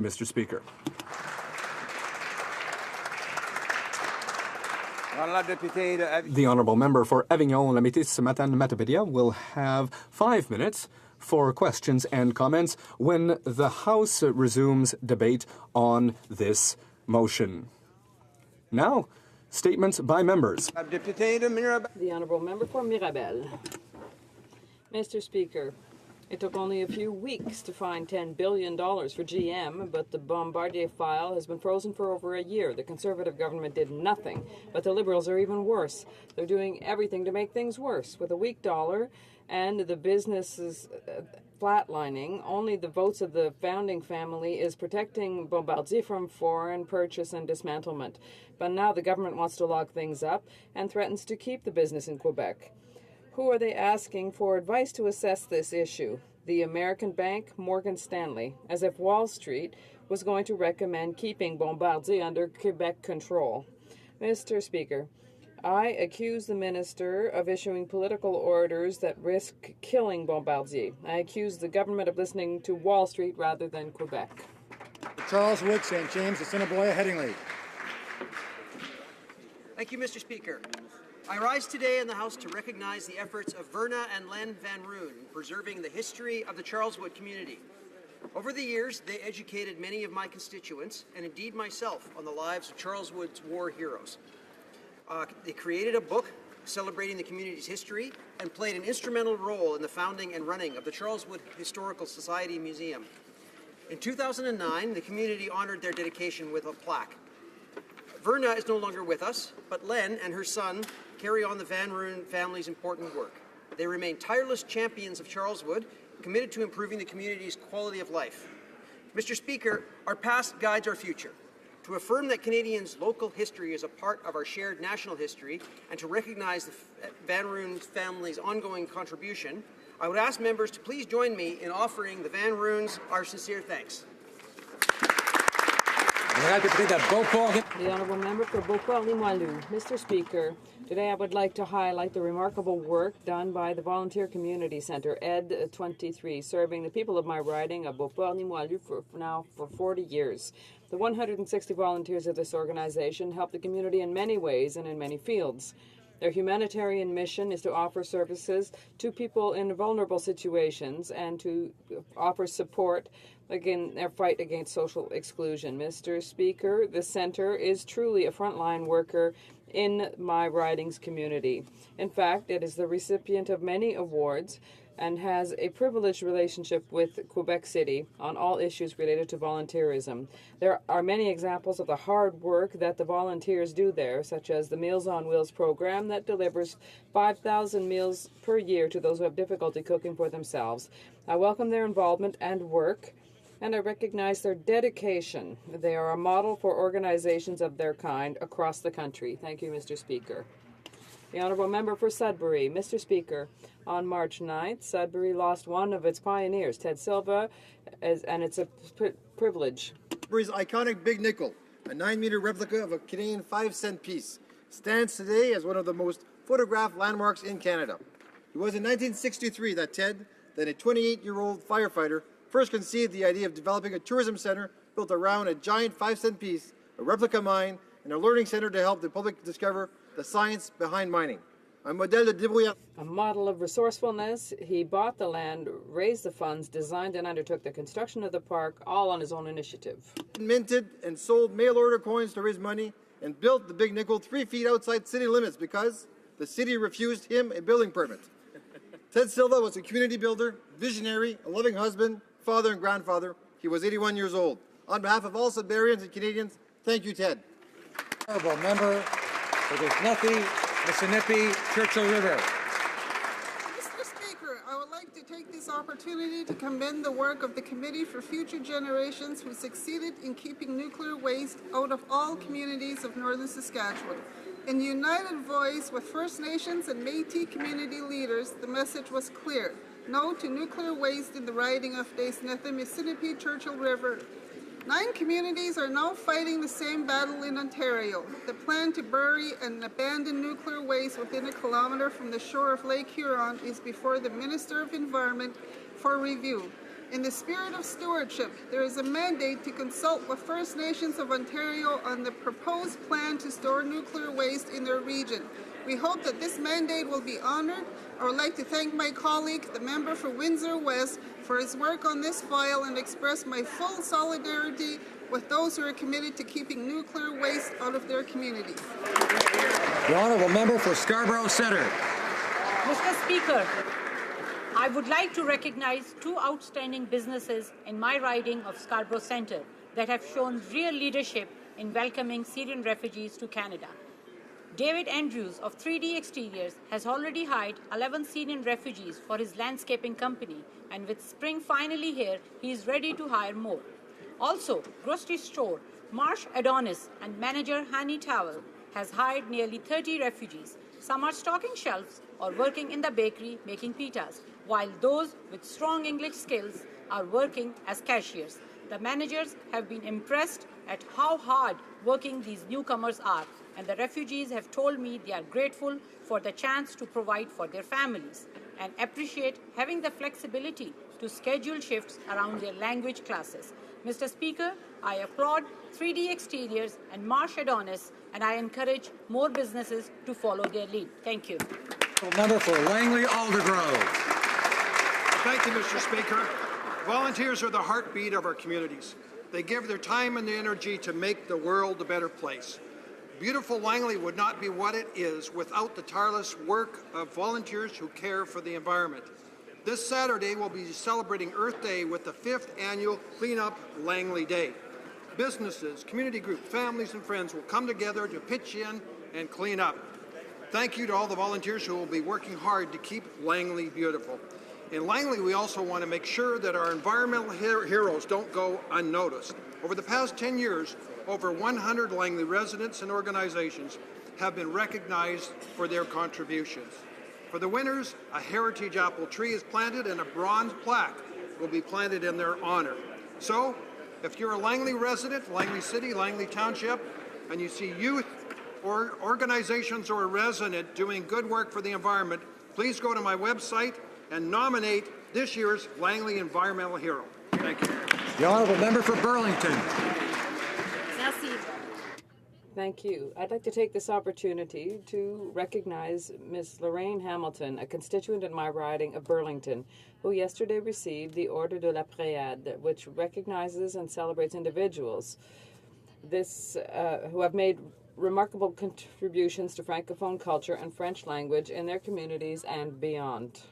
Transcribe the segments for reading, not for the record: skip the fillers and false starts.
Mr. Speaker. The honourable member for Avignon-Lamitis-Matane-Matapédia will have 5 minutes for questions and comments when the House resumes debate on this motion. Now, statements by members. The honourable member for Mirabel. Mr. Speaker, it took only a few weeks to find $10 billion for GM, but the Bombardier file has been frozen for over a year. The Conservative government did nothing, but the Liberals are even worse. They're doing everything to make things worse. With a weak dollar and the businesses flatlining, only the votes of the founding family is protecting Bombardier from foreign purchase and dismantlement. But now the government wants to lock things up and threatens to keep the business in Quebec. Who are they asking for advice to assess this issue? The American bank, Morgan Stanley, as if Wall Street was going to recommend keeping Bombardier under Quebec control. Mr. Speaker, I accuse the minister of issuing political orders that risk killing Bombardier. I accuse the government of listening to Wall Street rather than Quebec. Charles Wood, St. James, Assiniboia, Headingley. Thank you, Mr. Speaker. I rise today in the House to recognize the efforts of Verna and Len Van Roon in preserving the history of the Charleswood community. Over the years, they educated many of my constituents, and indeed myself, on the lives of Charleswood's war heroes. They created a book celebrating the community's history and played an instrumental role in the founding and running of the Charleswood Historical Society Museum. In 2009, the community honored their dedication with a plaque. Verna is no longer with us, but Len and her son carry on the Van Roon family's important work. They remain tireless champions of Charleswood, committed to improving the community's quality of life. Mr. Speaker, our past guides our future. To affirm that Canadians' local history is a part of our shared national history and to recognize the Van Roon family's ongoing contribution, I would ask members to please join me in offering the Van Roons our sincere thanks. The honourable member for Beauport-Limoilou. Mr. Speaker, today I would like to highlight the remarkable work done by the Volunteer Community Centre, ED 23, serving the people of my riding of Beauport-Limoilou for 40 years. The 160 volunteers of this organization help the community in many ways and in many fields. Their humanitarian mission is to offer services to people in vulnerable situations and to offer support in their fight against social exclusion. Mr. Speaker, the Centre is truly a frontline worker in my riding's community. In fact, it is the recipient of many awards and has a privileged relationship with Quebec City on all issues related to volunteerism. There are many examples of the hard work that the volunteers do there, such as the Meals on Wheels program that delivers 5,000 meals per year to those who have difficulty cooking for themselves. I welcome their involvement and work, and I recognize their dedication. They are a model for organizations of their kind across the country. Thank you, Mr. Speaker. The honourable member for Sudbury. Mr. Speaker, on March 9th, Sudbury lost one of its pioneers, Ted Silva, and it's a privilege. Sudbury's iconic Big Nickel, a 9-meter replica of a Canadian 5-cent piece, stands today as one of the most photographed landmarks in Canada. It was in 1963 that Ted, then a 28-year-old firefighter, first conceived the idea of developing a tourism center built around a giant 5-cent piece, a replica mine, and a learning center to help the public discover the science behind mining. A model of resourcefulness, he bought the land, raised the funds, designed and undertook the construction of the park, all on his own initiative. Minted and sold mail-order coins to raise money and built the Big Nickel 3 feet outside city limits because the city refused him a building permit. Ted Silva was a community builder, visionary, a loving husband, father and grandfather. He was 81 years old. On behalf of all Sudburyans and Canadians, thank you, Ted. Honourable member for the Snuffy, Mississippi, Churchill River. Mr. Speaker, I would like to take this opportunity to commend the work of the Committee for Future Generations who succeeded in keeping nuclear waste out of all communities of northern Saskatchewan. In united voice with First Nations and Métis community leaders, the message was clear. No to nuclear waste in the riding of Des Sneath, Mississippi, Churchill River. 9 communities are now fighting the same battle in Ontario. The plan to bury and abandon nuclear waste within a kilometre from the shore of Lake Huron is before the Minister of Environment for review. In the spirit of stewardship, there is a mandate to consult with First Nations of Ontario on the proposed plan to store nuclear waste in their region. We hope that this mandate will be honored. I would like to thank my colleague, the member for Windsor West, for his work on this file and express my full solidarity with those who are committed to keeping nuclear waste out of their communities. The honourable member for Scarborough Centre. Mr. Speaker, I would like to recognize two outstanding businesses in my riding of Scarborough Centre that have shown real leadership in welcoming Syrian refugees to Canada. David Andrews of 3D Exteriors has already hired 11 Syrian refugees for his landscaping company, and with spring finally here, he is ready to hire more. Also, grocery store Marsh Adonis and manager Hani Towell has hired nearly 30 refugees. Some are stocking shelves or working in the bakery making pitas, while those with strong English skills are working as cashiers. The managers have been impressed at how hard working these newcomers are, and the refugees have told me they are grateful for the chance to provide for their families and appreciate having the flexibility to schedule shifts around their language classes. Mr. Speaker, I applaud 3D Exteriors and Marsh Adonis, and I encourage more businesses to follow their lead. Thank you. Member for Langley Aldergrove. Thank you, Mr. Speaker. Volunteers are the heartbeat of our communities. They give their time and energy to make the world a better place. Beautiful Langley would not be what it is without the tireless work of volunteers who care for the environment. This Saturday, we'll be celebrating Earth Day with the 5th annual Clean Up Langley Day. Businesses, community groups, families, and friends will come together to pitch in and clean up. Thank you to all the volunteers who will be working hard to keep Langley beautiful. In Langley, we also want to make sure that our environmental heroes don't go unnoticed. Over the past 10 years, over 100 Langley residents and organizations have been recognized for their contributions. For the winners, a heritage apple tree is planted and a bronze plaque will be planted in their honor. So, if you're a Langley resident, Langley City, Langley Township, and you see youth or organizations or a resident doing good work for the environment, please go to my website and nominate this year's Langley Environmental Hero. Thank you. The honourable member for Burlington. Merci. Thank you. I'd like to take this opportunity to recognize Ms. Lorraine Hamilton, a constituent in my riding of Burlington, who yesterday received the Ordre de la Préade, which recognizes and celebrates individuals who have made remarkable contributions to Francophone culture and French language in their communities and beyond.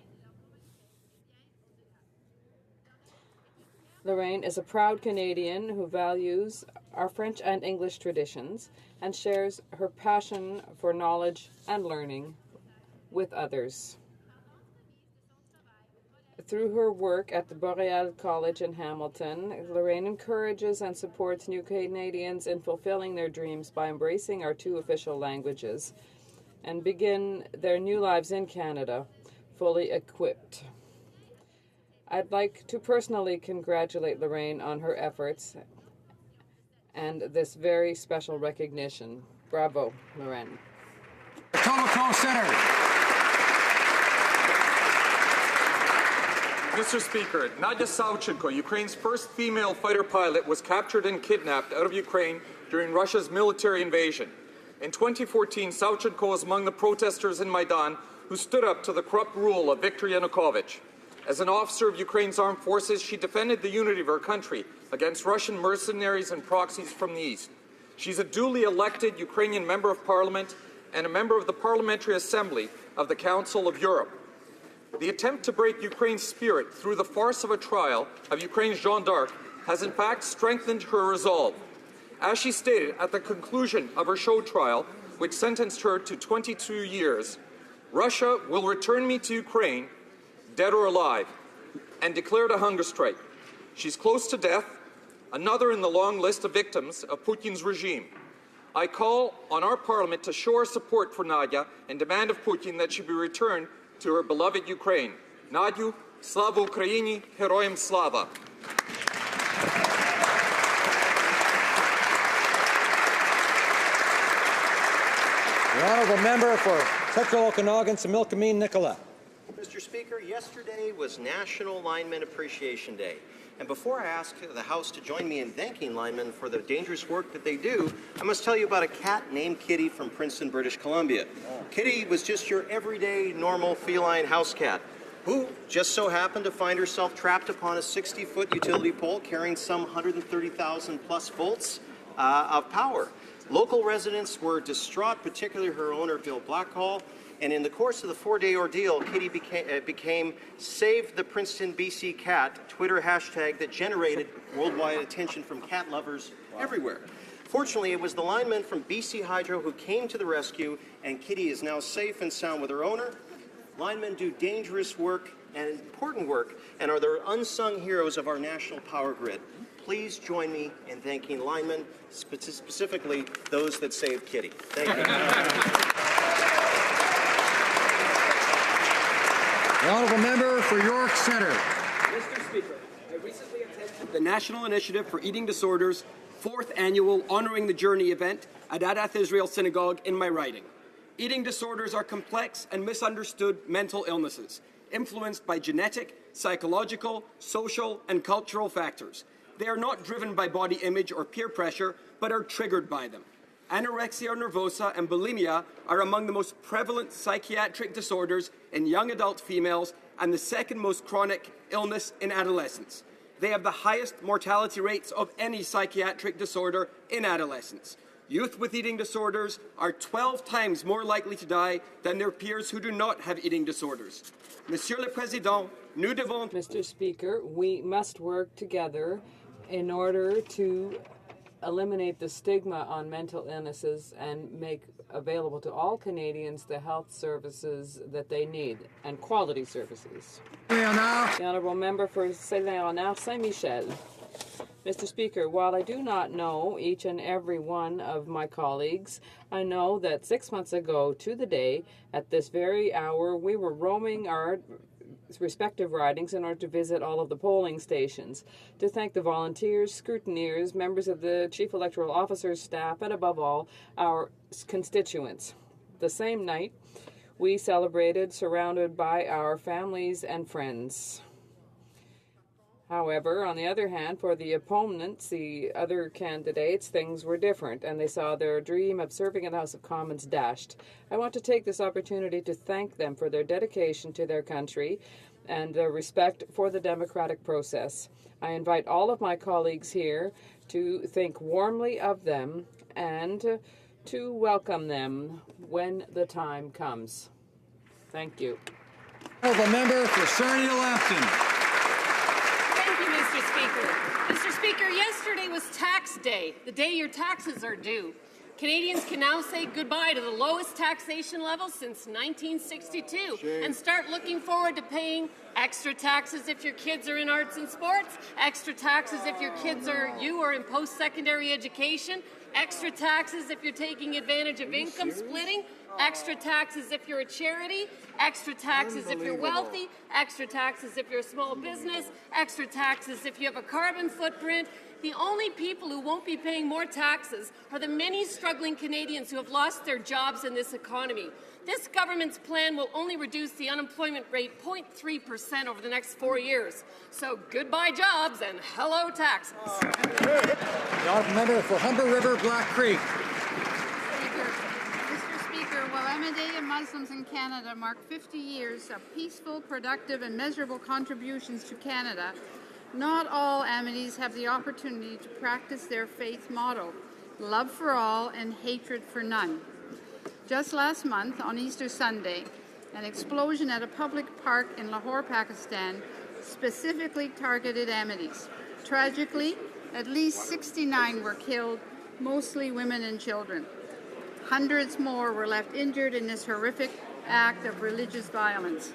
Lorraine is a proud Canadian who values our French and English traditions and shares her passion for knowledge and learning with others. Through her work at the Boreal College in Hamilton, Lorraine encourages and supports new Canadians in fulfilling their dreams by embracing our 2 official languages and begin their new lives in Canada fully equipped. I'd like to personally congratulate Lorraine on her efforts and this very special recognition. Bravo, Lorraine. Etobicoke Centre. Mr. Speaker, Nadia Savchenko, Ukraine's first female fighter pilot, was captured and kidnapped out of Ukraine during Russia's military invasion. In 2014, Savchenko was among the protesters in Maidan who stood up to the corrupt rule of Viktor Yanukovych. As an officer of Ukraine's armed forces, she defended the unity of her country against Russian mercenaries and proxies from the east. She's a duly elected Ukrainian member of parliament and a member of the Parliamentary Assembly of the Council of Europe. The attempt to break Ukraine's spirit through the farce of a trial of Ukraine's Jeanne d'Arc has in fact strengthened her resolve. As she stated at the conclusion of her show trial, which sentenced her to 22 years, Russia will return me to Ukraine, dead or alive, and declared a hunger strike. She's close to death, another in the long list of victims of Putin's regime. I call on our parliament to show our support for Nadia and demand of Putin that she be returned to her beloved Ukraine. Nadyu, Slava Ukraini, Heroyam Slava. The honourable member for Central Okanagan, Similkameen, Nicola. Mr. Speaker, yesterday was National Lineman Appreciation Day. And before I ask the House to join me in thanking linemen for the dangerous work that they do, I must tell you about a cat named Kitty from Princeton, British Columbia. Kitty was just your everyday, normal feline house cat who just so happened to find herself trapped upon a 60-foot utility pole carrying some 130,000 plus volts of power. Local residents were distraught, particularly her owner, Bill Blackhall, and in the course of the 4-day ordeal, Kitty became Save the Princeton BC Cat Twitter hashtag that generated worldwide attention from cat lovers everywhere. Fortunately, it was the linemen from BC Hydro who came to the rescue, and Kitty is now safe and sound with her owner. Linemen do dangerous work and important work and are the unsung heroes of our national power grid. Please join me in thanking linemen, specifically those that saved Kitty. Thank you. The honourable member for York Centre. Mr. Speaker, I recently attended the National Initiative for Eating Disorders' 4th annual Honouring the Journey event at Adath Israel Synagogue in my riding. Eating disorders are complex and misunderstood mental illnesses, influenced by genetic, psychological, social, and cultural factors. They are not driven by body image or peer pressure, but are triggered by them. Anorexia nervosa and bulimia are among the most prevalent psychiatric disorders in young adult females and the second most chronic illness in adolescents. They have the highest mortality rates of any psychiatric disorder in adolescence. Youth with eating disorders are 12 times more likely to die than their peers who do not have eating disorders. Monsieur le Président, nous devons... Mr. Speaker, we must work together in order to eliminate the stigma on mental illnesses and make available to all Canadians the health services that they need, and quality services. The Honourable Member for Saint-Léonard-Saint-Michel. Mr. Speaker, while I do not know each and every one of my colleagues, I know that 6 months ago to the day, at this very hour, we were roaming our respective ridings in order to visit all of the polling stations, to thank the volunteers, scrutineers, members of the Chief Electoral Officer's staff, and above all, our constituents. The same night, we celebrated surrounded by our families and friends. However, on the other hand, for the opponents, the other candidates, things were different, and they saw their dream of serving in the House of Commons dashed. I want to take this opportunity to thank them for their dedication to their country and their respect for the democratic process. I invite all of my colleagues here to think warmly of them and to welcome them when the time comes. Thank you. Honourable member for Sarnia-Lambton. Mr. Speaker, yesterday was tax day, the day your taxes are due. Canadians can now say goodbye to the lowest taxation level since 1962 and start looking forward to paying extra taxes if your kids are in arts and sports, extra taxes if you are in post-secondary education, extra taxes if you're taking advantage of income splitting, extra taxes if you're a charity, extra taxes if you're wealthy, extra taxes if you're a small business, extra taxes if you have a carbon footprint. The only people who won't be paying more taxes are the many struggling Canadians who have lost their jobs in this economy. This government's plan will only reduce the unemployment rate 0.3% over the next 4 years. So goodbye jobs and hello taxes. The honourable member for Humber River, Black Creek. Mr. Speaker, while Ahmadiyya Muslims in Canada mark 50 years of peaceful, productive and measurable contributions to Canada, not all Ahmadis have the opportunity to practice their faith motto, love for all and hatred for none. Just last month, on Easter Sunday, an explosion at a public park in Lahore, Pakistan, specifically targeted Ahmadis. Tragically, at least 69 were killed, mostly women and children. Hundreds more were left injured in this horrific act of religious violence.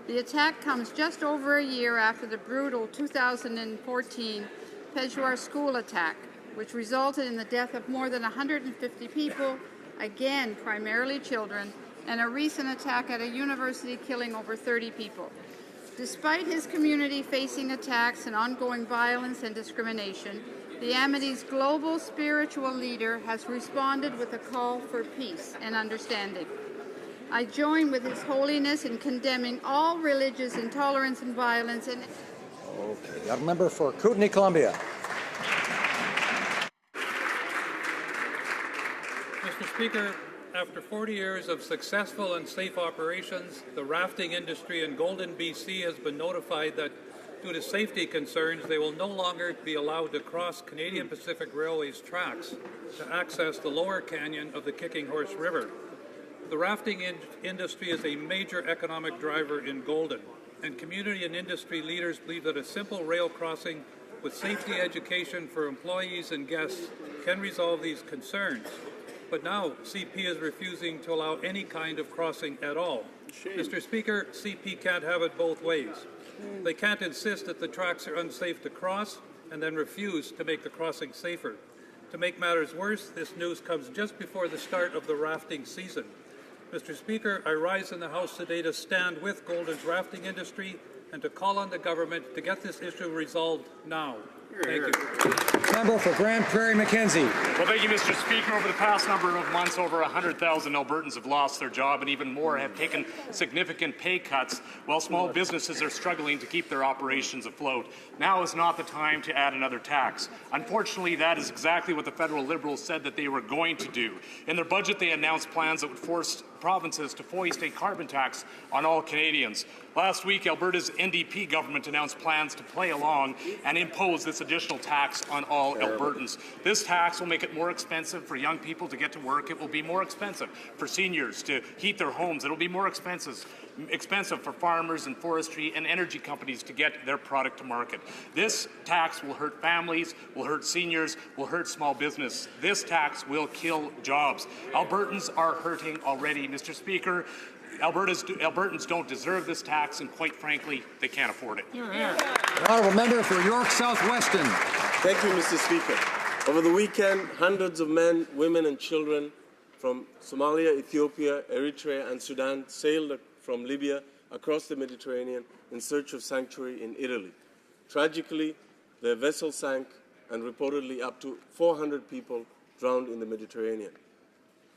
The attack comes just over a year after the brutal 2014 Peshawar school attack, which resulted in the death of more than 150 people, again primarily children, and a recent attack at a university killing over 30 people. Despite his community facing attacks and ongoing violence and discrimination, the Ahmadis' global spiritual leader has responded with a call for peace and understanding. I join with His Holiness in condemning all religious intolerance and violence. And Okay, the honourable member for Kootenay, Columbia. Mr. Speaker, after 40 years of successful and safe operations, the rafting industry in Golden, BC has been notified that due to safety concerns, they will no longer be allowed to cross Canadian Pacific Railway's tracks to access the lower canyon of the Kicking Horse River. The rafting industry is a major economic driver in Golden, and community and industry leaders believe that a simple rail crossing with safety education for employees and guests can resolve these concerns. But now CP is refusing to allow any kind of crossing at all. Mr. Speaker, CP can't have it both ways. They can't insist that the tracks are unsafe to cross and then refuse to make the crossing safer. To make matters worse, this news comes just before the start of the rafting season. Mr. Speaker, I rise in the House today to stand with Golden's rafting industry and to call on the government to get this issue resolved now. Thank you. Member for Grand Prairie, Mackenzie. Well, thank you, Mr. Speaker. Over the past number of months, over 100,000 Albertans have lost their job, and even more have taken significant pay cuts, while small businesses are struggling to keep their operations afloat. Now is not the time to add another tax. Unfortunately, that is exactly what the federal Liberals said that they were going to do. In their budget, they announced plans that would force provinces to foist a carbon tax on all Canadians. Last week, Alberta's NDP government announced plans to play along and impose this additional tax on all Albertans. This tax will make it more expensive for young people to get to work. It will be more expensive for seniors to heat their homes. It will be more expensive for farmers and forestry and energy companies to get their product to market. This tax will hurt families, will hurt seniors, will hurt small business. This tax will kill jobs. Albertans are hurting already, Mr. Speaker. Albertans don't deserve this tax, and quite frankly, they can't afford it. The honourable member for York South-Weston. Thank you, Mr. Speaker. Over the weekend, hundreds of men, women and children from Somalia, Ethiopia, Eritrea and Sudan sailed from Libya across the Mediterranean in search of sanctuary in Italy. Tragically, their vessel sank and reportedly up to 400 people drowned in the Mediterranean.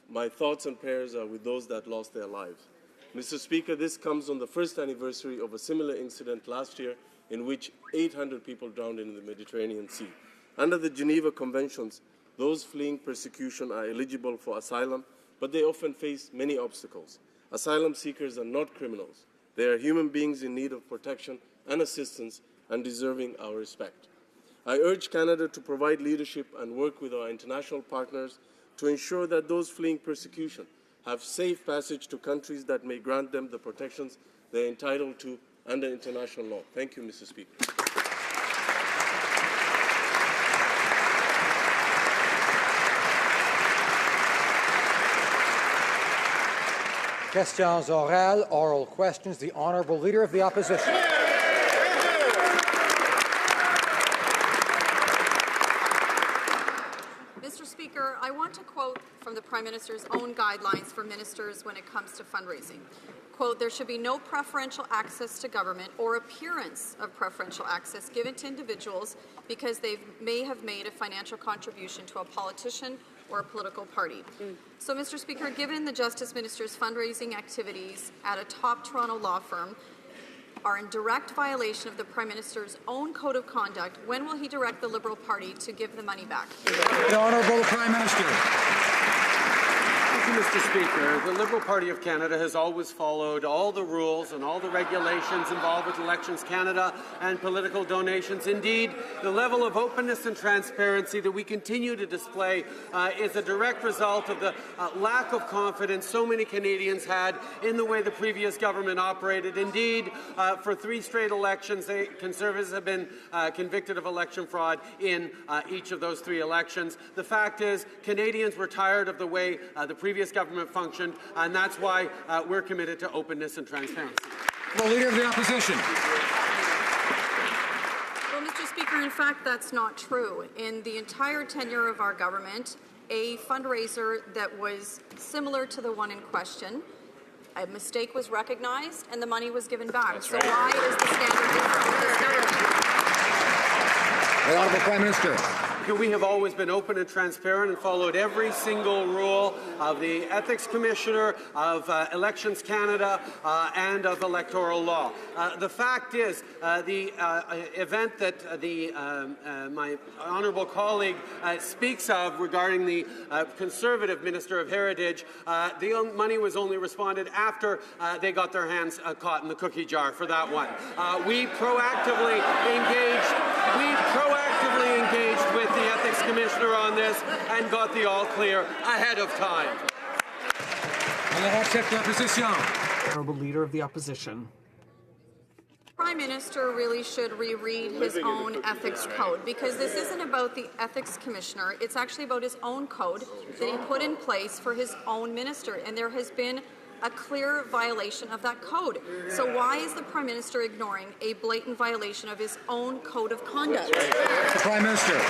My thoughts and prayers are with those that lost their lives. Mr. Speaker, this comes on the first anniversary of a similar incident last year in which 800 people drowned in the Mediterranean Sea. Under the Geneva Conventions, those fleeing persecution are eligible for asylum, but they often face many obstacles. Asylum seekers are not criminals. They are human beings in need of protection and assistance and deserving our respect. I urge Canada to provide leadership and work with our international partners to ensure that those fleeing persecution have safe passage to countries that may grant them the protections they are entitled to under international law. Thank you, Mr. Speaker. Questions orales, oral questions. The Honourable Leader of the Opposition. Mr. Speaker, I want to quote from the Prime Minister's own guidelines for ministers when it comes to fundraising. Quote, there should be no preferential access to government or appearance of preferential access given to individuals because they may have made a financial contribution to a politician or a political party. So, Mr. Speaker, given the Justice Minister's fundraising activities at a top Toronto law firm are in direct violation of the Prime Minister's own code of conduct, when will he direct the Liberal Party to give the money back? The Honourable Prime Minister. Thank you, Mr. Speaker. The Liberal Party of Canada has always followed all the rules and all the regulations involved with Elections Canada and political donations. Indeed, the level of openness and transparency that we continue to display is a direct result of the lack of confidence so many Canadians had in the way the previous government operated. Indeed, for 3 straight elections, the Conservatives have been convicted of election fraud in each of those 3 elections. The fact is, Canadians were tired of the way the previous government functioned, and that's why we're committed to openness and transparency. The Leader of the Opposition. Well, Mr. Speaker, in fact, that's not true. In the entire tenure of our government, a fundraiser that was similar to the one in question, a mistake was recognized and the money was given back. That's right. Why is the standard different? The Honourable Prime Minister. We have always been open and transparent and followed every single rule of the Ethics Commissioner, of Elections Canada, and of electoral law. The fact is, the event that my honourable colleague speaks of regarding the Conservative Minister of Heritage, the money was only responded after they got their hands caught in the cookie jar for that one. We proactively engaged with the Ethics Commissioner on this and got the all clear ahead of time. Honourable Leader of the Opposition. Prime Minister really should reread his own ethics code, because this isn't about the Ethics Commissioner. It's actually about his own code that he put in place for his own minister, and there has been a clear violation of that code. So why is the Prime Minister ignoring a blatant violation of his own code of conduct? Prime Minister.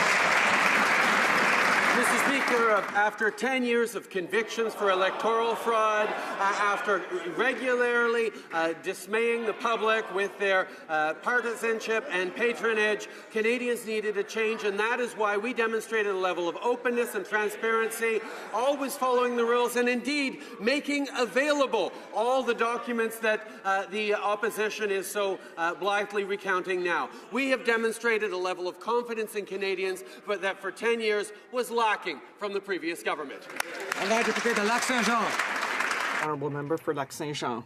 Mr. Speaker, after 10 years of convictions for electoral fraud, after regularly dismaying the public with their partisanship and patronage, Canadians needed a change, and that is why we demonstrated a level of openness and transparency, always following the rules, and indeed making available all the documents that the opposition is so blithely recounting now. We have demonstrated a level of confidence in Canadians, but that for 10 years was lacking from the previous government. Honourable Member for Lac-Saint-Jean.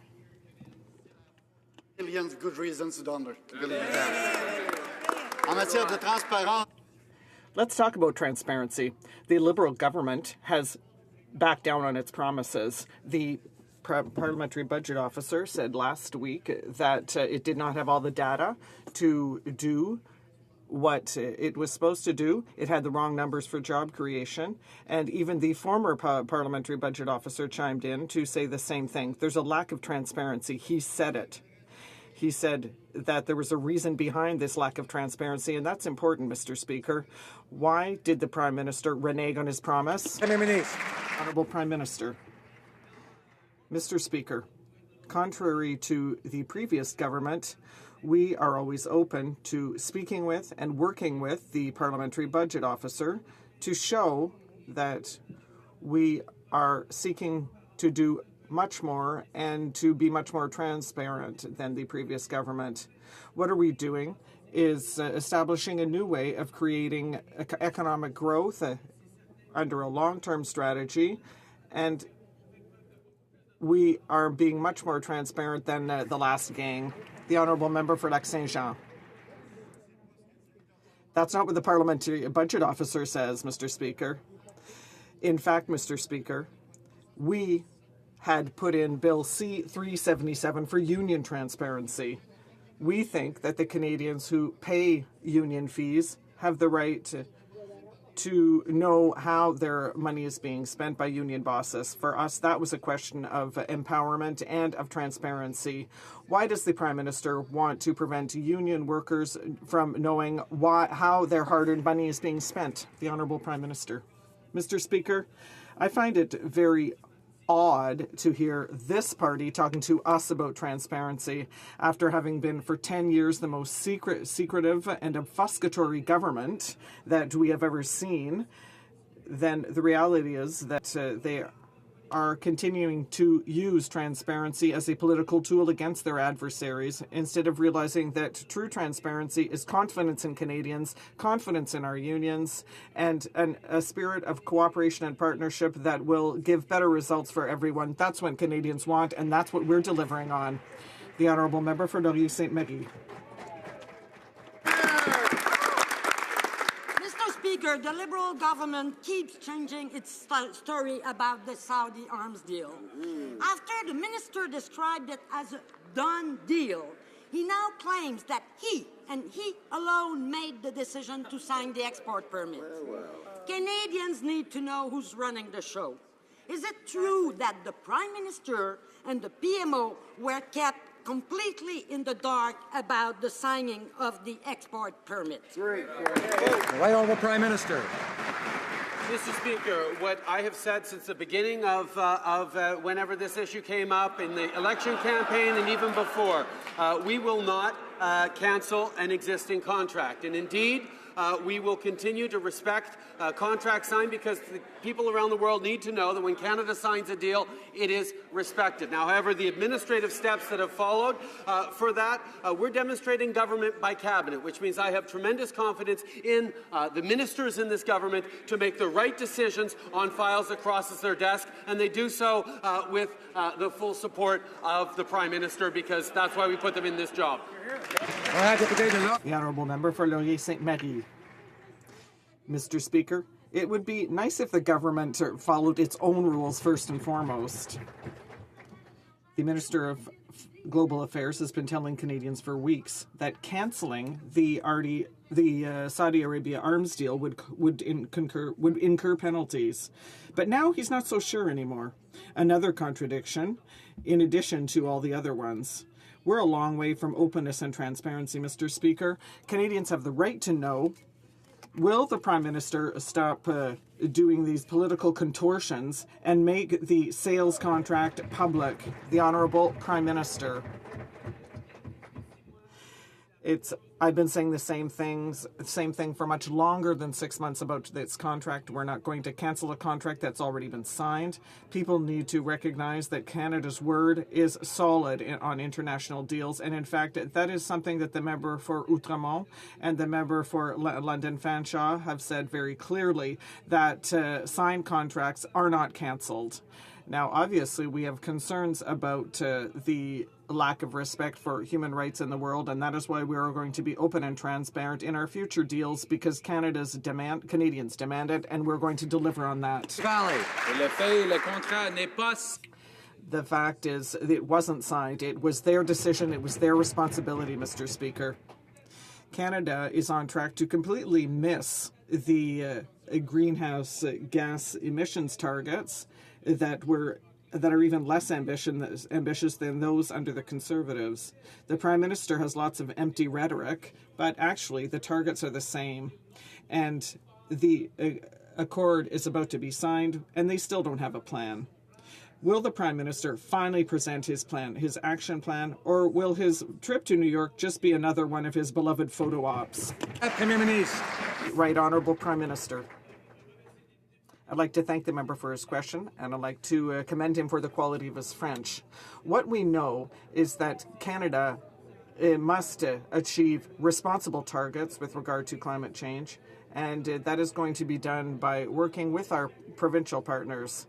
Millions of good reasons to believe that. En matière de transparence. Let's talk about transparency. The Liberal government has backed down on its promises. The Parliamentary Budget Officer said last week that it did not have all the data to do what it was supposed to do. It had the wrong numbers for job creation. And even the former Parliamentary Budget Officer chimed in to say the same thing. There's a lack of transparency. He said it. He said that there was a reason behind this lack of transparency, and that's important, Mr. Speaker. Why did the Prime Minister renege on his promise? Honourable Prime Minister. Mr. Speaker, contrary to the previous government, we are always open to speaking with and working with the Parliamentary Budget Officer to show that we are seeking to do much more and to be much more transparent than the previous government. What are we doing is establishing a new way of creating economic growth under a long-term strategy, and we are being much more transparent than the last gang. The Honourable Member for Lac-Saint-Jean. That's not what the Parliamentary Budget Officer says, Mr. Speaker. In fact, Mr. Speaker, we had put in Bill C-377 for union transparency. We think that the Canadians who pay union fees have the right to know how their money is being spent by union bosses. For us, that was a question of empowerment and of transparency. Why does the Prime Minister want to prevent union workers from knowing how their hard-earned money is being spent? The Honourable Prime Minister. Mr. Speaker, I find it very odd to hear this party talking to us about transparency after having been for 10 years the most secretive and obfuscatory government that we have ever seen. Then the reality is that they are continuing to use transparency as a political tool against their adversaries, instead of realizing that true transparency is confidence in Canadians, confidence in our unions, and a spirit of cooperation and partnership that will give better results for everyone. That's what Canadians want, and that's what we're delivering on. The Honourable Member for Laurier-Sainte-Marie. Speaker, the Liberal government keeps changing its story about the Saudi arms deal. After the minister described it as a done deal, he now claims that he and he alone made the decision to sign the export permit. Canadians need to know who's running the show. Is it true that the Prime Minister and the PMO were kept completely in the dark about the signing of the export permit? Right Honourable Prime Minister. Mr. Speaker, what I have said since the beginning of whenever this issue came up in the election campaign and even before, we will not cancel an existing contract. And indeed, we will continue to respect contracts signed, because the people around the world need to know that when Canada signs a deal, it is respected. Now, however, the administrative steps that have followed for that, we're demonstrating government by cabinet, which means I have tremendous confidence in the ministers in this government to make the right decisions on files that crosses their desk, and they do so with the full support of the Prime Minister, because that's why we put them in this job. The Honourable Member for Laurier-Sainte-Marie. Mr. Speaker, it would be nice if the government followed its own rules first and foremost. The Minister of Global Affairs has been telling Canadians for weeks that cancelling the Saudi Arabia arms deal would incur penalties. But now he's not so sure anymore. Another contradiction, in addition to all the other ones. We're a long way from openness and transparency, Mr. Speaker. Canadians have the right to know, will the Prime Minister stop doing these political contortions and make the sales contract public? The Honourable Prime Minister. I've been saying the same thing for much longer than 6 months about this contract. We're not going to cancel a contract that's already been signed. People need to recognize that Canada's word is solid on international deals. And in fact, that is something that the member for Outremont and the member for London Fanshawe have said very clearly, that signed contracts are not canceled. Now, obviously, we have concerns about the lack of respect for human rights in the world, and that is why we are going to be open and transparent in our future deals, because Canadians demand it, and we're going to deliver on that. The fact is, it wasn't signed. It was their decision. It was their responsibility, Mr. Speaker. Canada is on track to completely miss the greenhouse gas emissions targets that are even less ambitious than those under the Conservatives. The Prime Minister has lots of empty rhetoric, but actually the targets are the same. And the accord is about to be signed, and they still don't have a plan. Will the Prime Minister finally present his plan, his action plan, or will his trip to New York just be another one of his beloved photo ops? Right Honourable Prime Minister. I'd like to thank the member for his question, and I'd like to commend him for the quality of his French. What we know is that Canada must achieve responsible targets with regard to climate change, and that is going to be done by working with our provincial partners.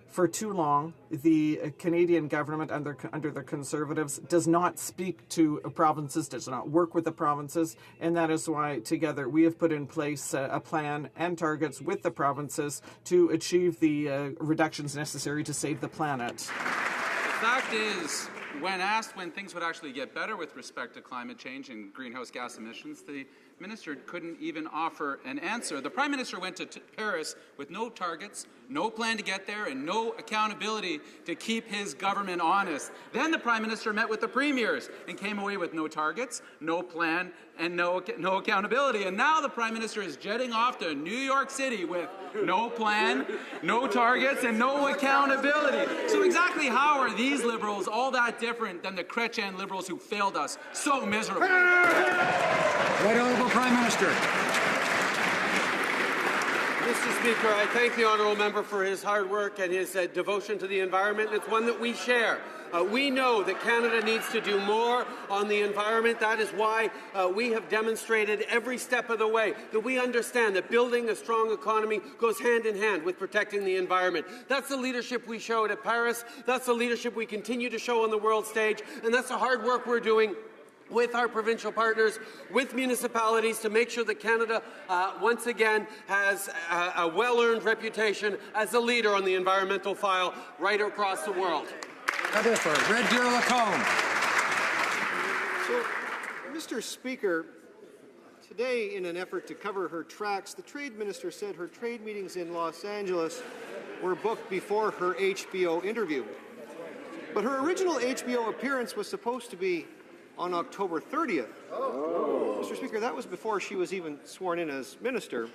For too long, the Canadian government under the Conservatives does not speak to provinces, does not work with the provinces, and that is why together we have put in place a plan and targets with the provinces to achieve the reductions necessary to save the planet. The fact is, when asked when things would actually get better with respect to climate change and greenhouse gas emissions, the Minister couldn't even offer an answer. The Prime Minister went to Paris with no targets, no plan to get there, and no accountability to keep his government honest. Then the Prime Minister met with the premiers and came away with no targets, no plan, and no accountability. And now the Prime Minister is jetting off to New York City with no plan, no targets, and no accountability. So exactly how are these Liberals all that different than the Chrétien Liberals who failed us so miserably? Right Honourable Prime Minister. Mr. Speaker, I thank the honourable member for his hard work and his devotion to the environment. It's one that we share. We know that Canada needs to do more on the environment. That is why we have demonstrated every step of the way that we understand that building a strong economy goes hand in hand with protecting the environment. That's the leadership we showed at Paris. That's the leadership we continue to show on the world stage. And that's the hard work we're doing with our provincial partners, with municipalities, to make sure that Canada once again has a well-earned reputation as a leader on the environmental file right across the world. Red Deer Lacombe. So, Mr. Speaker, today, in an effort to cover her tracks, the Trade Minister said her trade meetings in Los Angeles were booked before her HBO interview. But her original HBO appearance was supposed to be on October 30th. Mr. Speaker, that was before she was even sworn in as minister.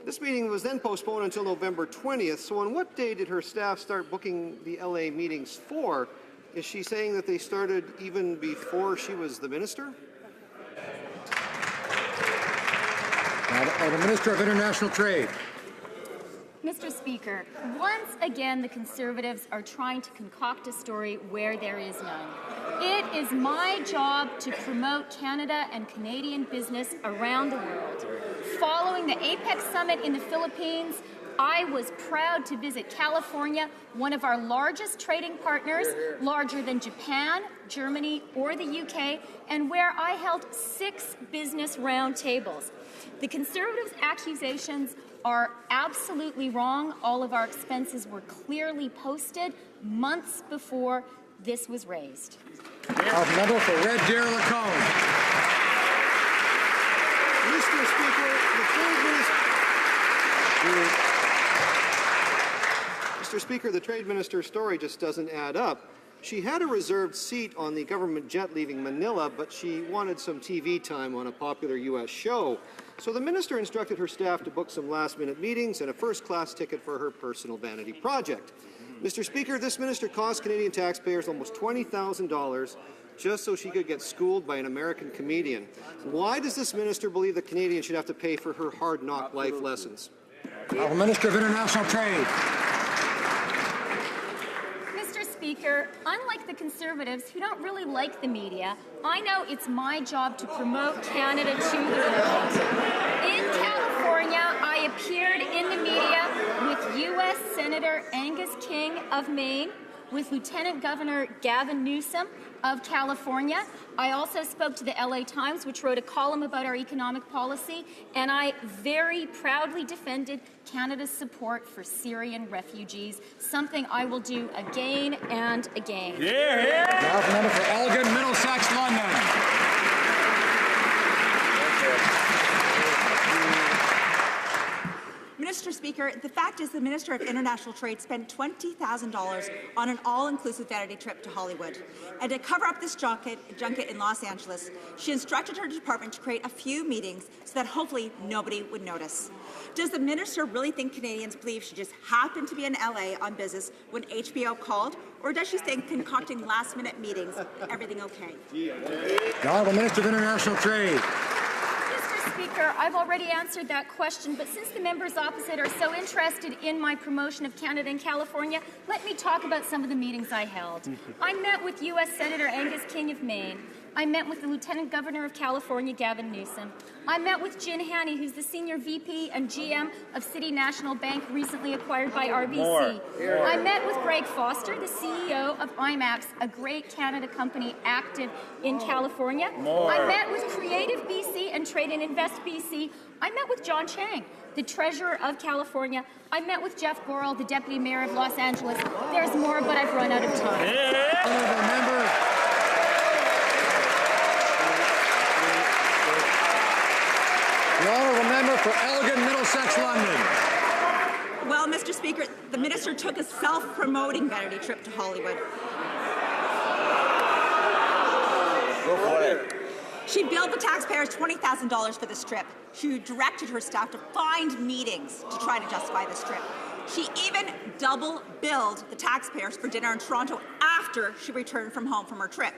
This meeting was then postponed until November 20th. So on what day did her staff start booking the LA meetings for? Is she saying that they started even before she was the minister? The Minister of International Trade. Mr. Speaker, once again the Conservatives are trying to concoct a story where there is none. It is my job to promote Canada and Canadian business around the world. Following the APEC summit in the Philippines, I was proud to visit California, one of our largest trading partners, larger than Japan, Germany, or the UK, and where I held 6 business roundtables. The Conservatives' accusations are absolutely wrong. All of our expenses were clearly posted months before this was raised. Member for Red Deer Lacombe. Mr. Speaker, Mr. Speaker, the Trade Minister's story just doesn't add up. She had a reserved seat on the government jet leaving Manila, but she wanted some TV time on a popular U.S. show. So the minister instructed her staff to book some last-minute meetings and a first-class ticket for her personal vanity project. Mr. Speaker, this minister cost Canadian taxpayers almost $20,000 just so she could get schooled by an American comedian. Why does this minister believe that Canadians should have to pay for her hard-knock life lessons? Minister of International Trade. Mr. Speaker, unlike the Conservatives, who don't really like the media, I know it's my job to promote Canada to the world. In California, I appeared in the media with U.S. Senator Angus King of Maine, with Lieutenant Governor Gavin Newsom of California. I also spoke to the LA Times, which wrote a column about our economic policy, and I very proudly defended Canada's support for Syrian refugees, something I will do again and again. Now the member for Elgin, Middlesex, London. Mr. Speaker, the fact is the Minister of International Trade spent $20,000 on an all-inclusive vanity trip to Hollywood. And to cover up this junket in Los Angeles, she instructed her department to create a few meetings so that hopefully nobody would notice. Does the minister really think Canadians believe she just happened to be in LA on business when HBO called? Or does she think concocting last-minute meetings, everything okay? The Honourable Minister of International Trade. Speaker, I've already answered that question, but since the members opposite are so interested in my promotion of Canada and California, let me talk about some of the meetings I held. I met with U.S. Senator Angus King of Maine. I met with the Lieutenant Governor of California, Gavin Newsom. I met with Jen Haney, who's the Senior VP and GM of City National Bank, recently acquired by RBC. I met with Greg Foster, the CEO of IMAX, a great Canada company active in California. I met with Creative BC and Trade and Invest BC. I met with John Chang, the Treasurer of California. I met with Jeff Gorel, the Deputy Mayor of Los Angeles. There's more, but I've run out of time. The Honourable Member for Elgin, Middlesex, London. Well, Mr. Speaker, the minister took a self-promoting vanity trip to Hollywood. Go for it. She billed the taxpayers $20,000 for this trip. She directed her staff to find meetings to try to justify this trip. She even double-billed the taxpayers for dinner in Toronto after she returned from home from her trip.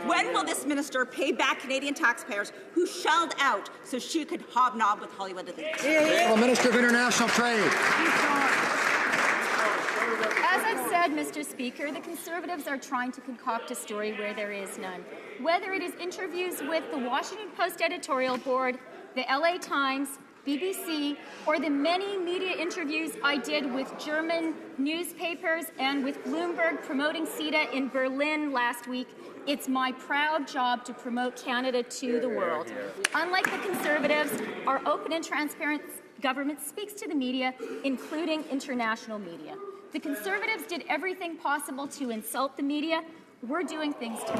When will this minister pay back Canadian taxpayers who shelled out so she could hobnob with Hollywood elites? The Minister of International Trade. As I've said, Mr. Speaker, the Conservatives are trying to concoct a story where there is none. Whether it is interviews with the Washington Post editorial board, the LA Times, BBC, or the many media interviews I did with German newspapers and with Bloomberg promoting CETA in Berlin last week, it's my proud job to promote Canada to the world. Unlike the Conservatives, our open and transparent government speaks to the media, including international media. The Conservatives did everything possible to insult the media. We're doing things to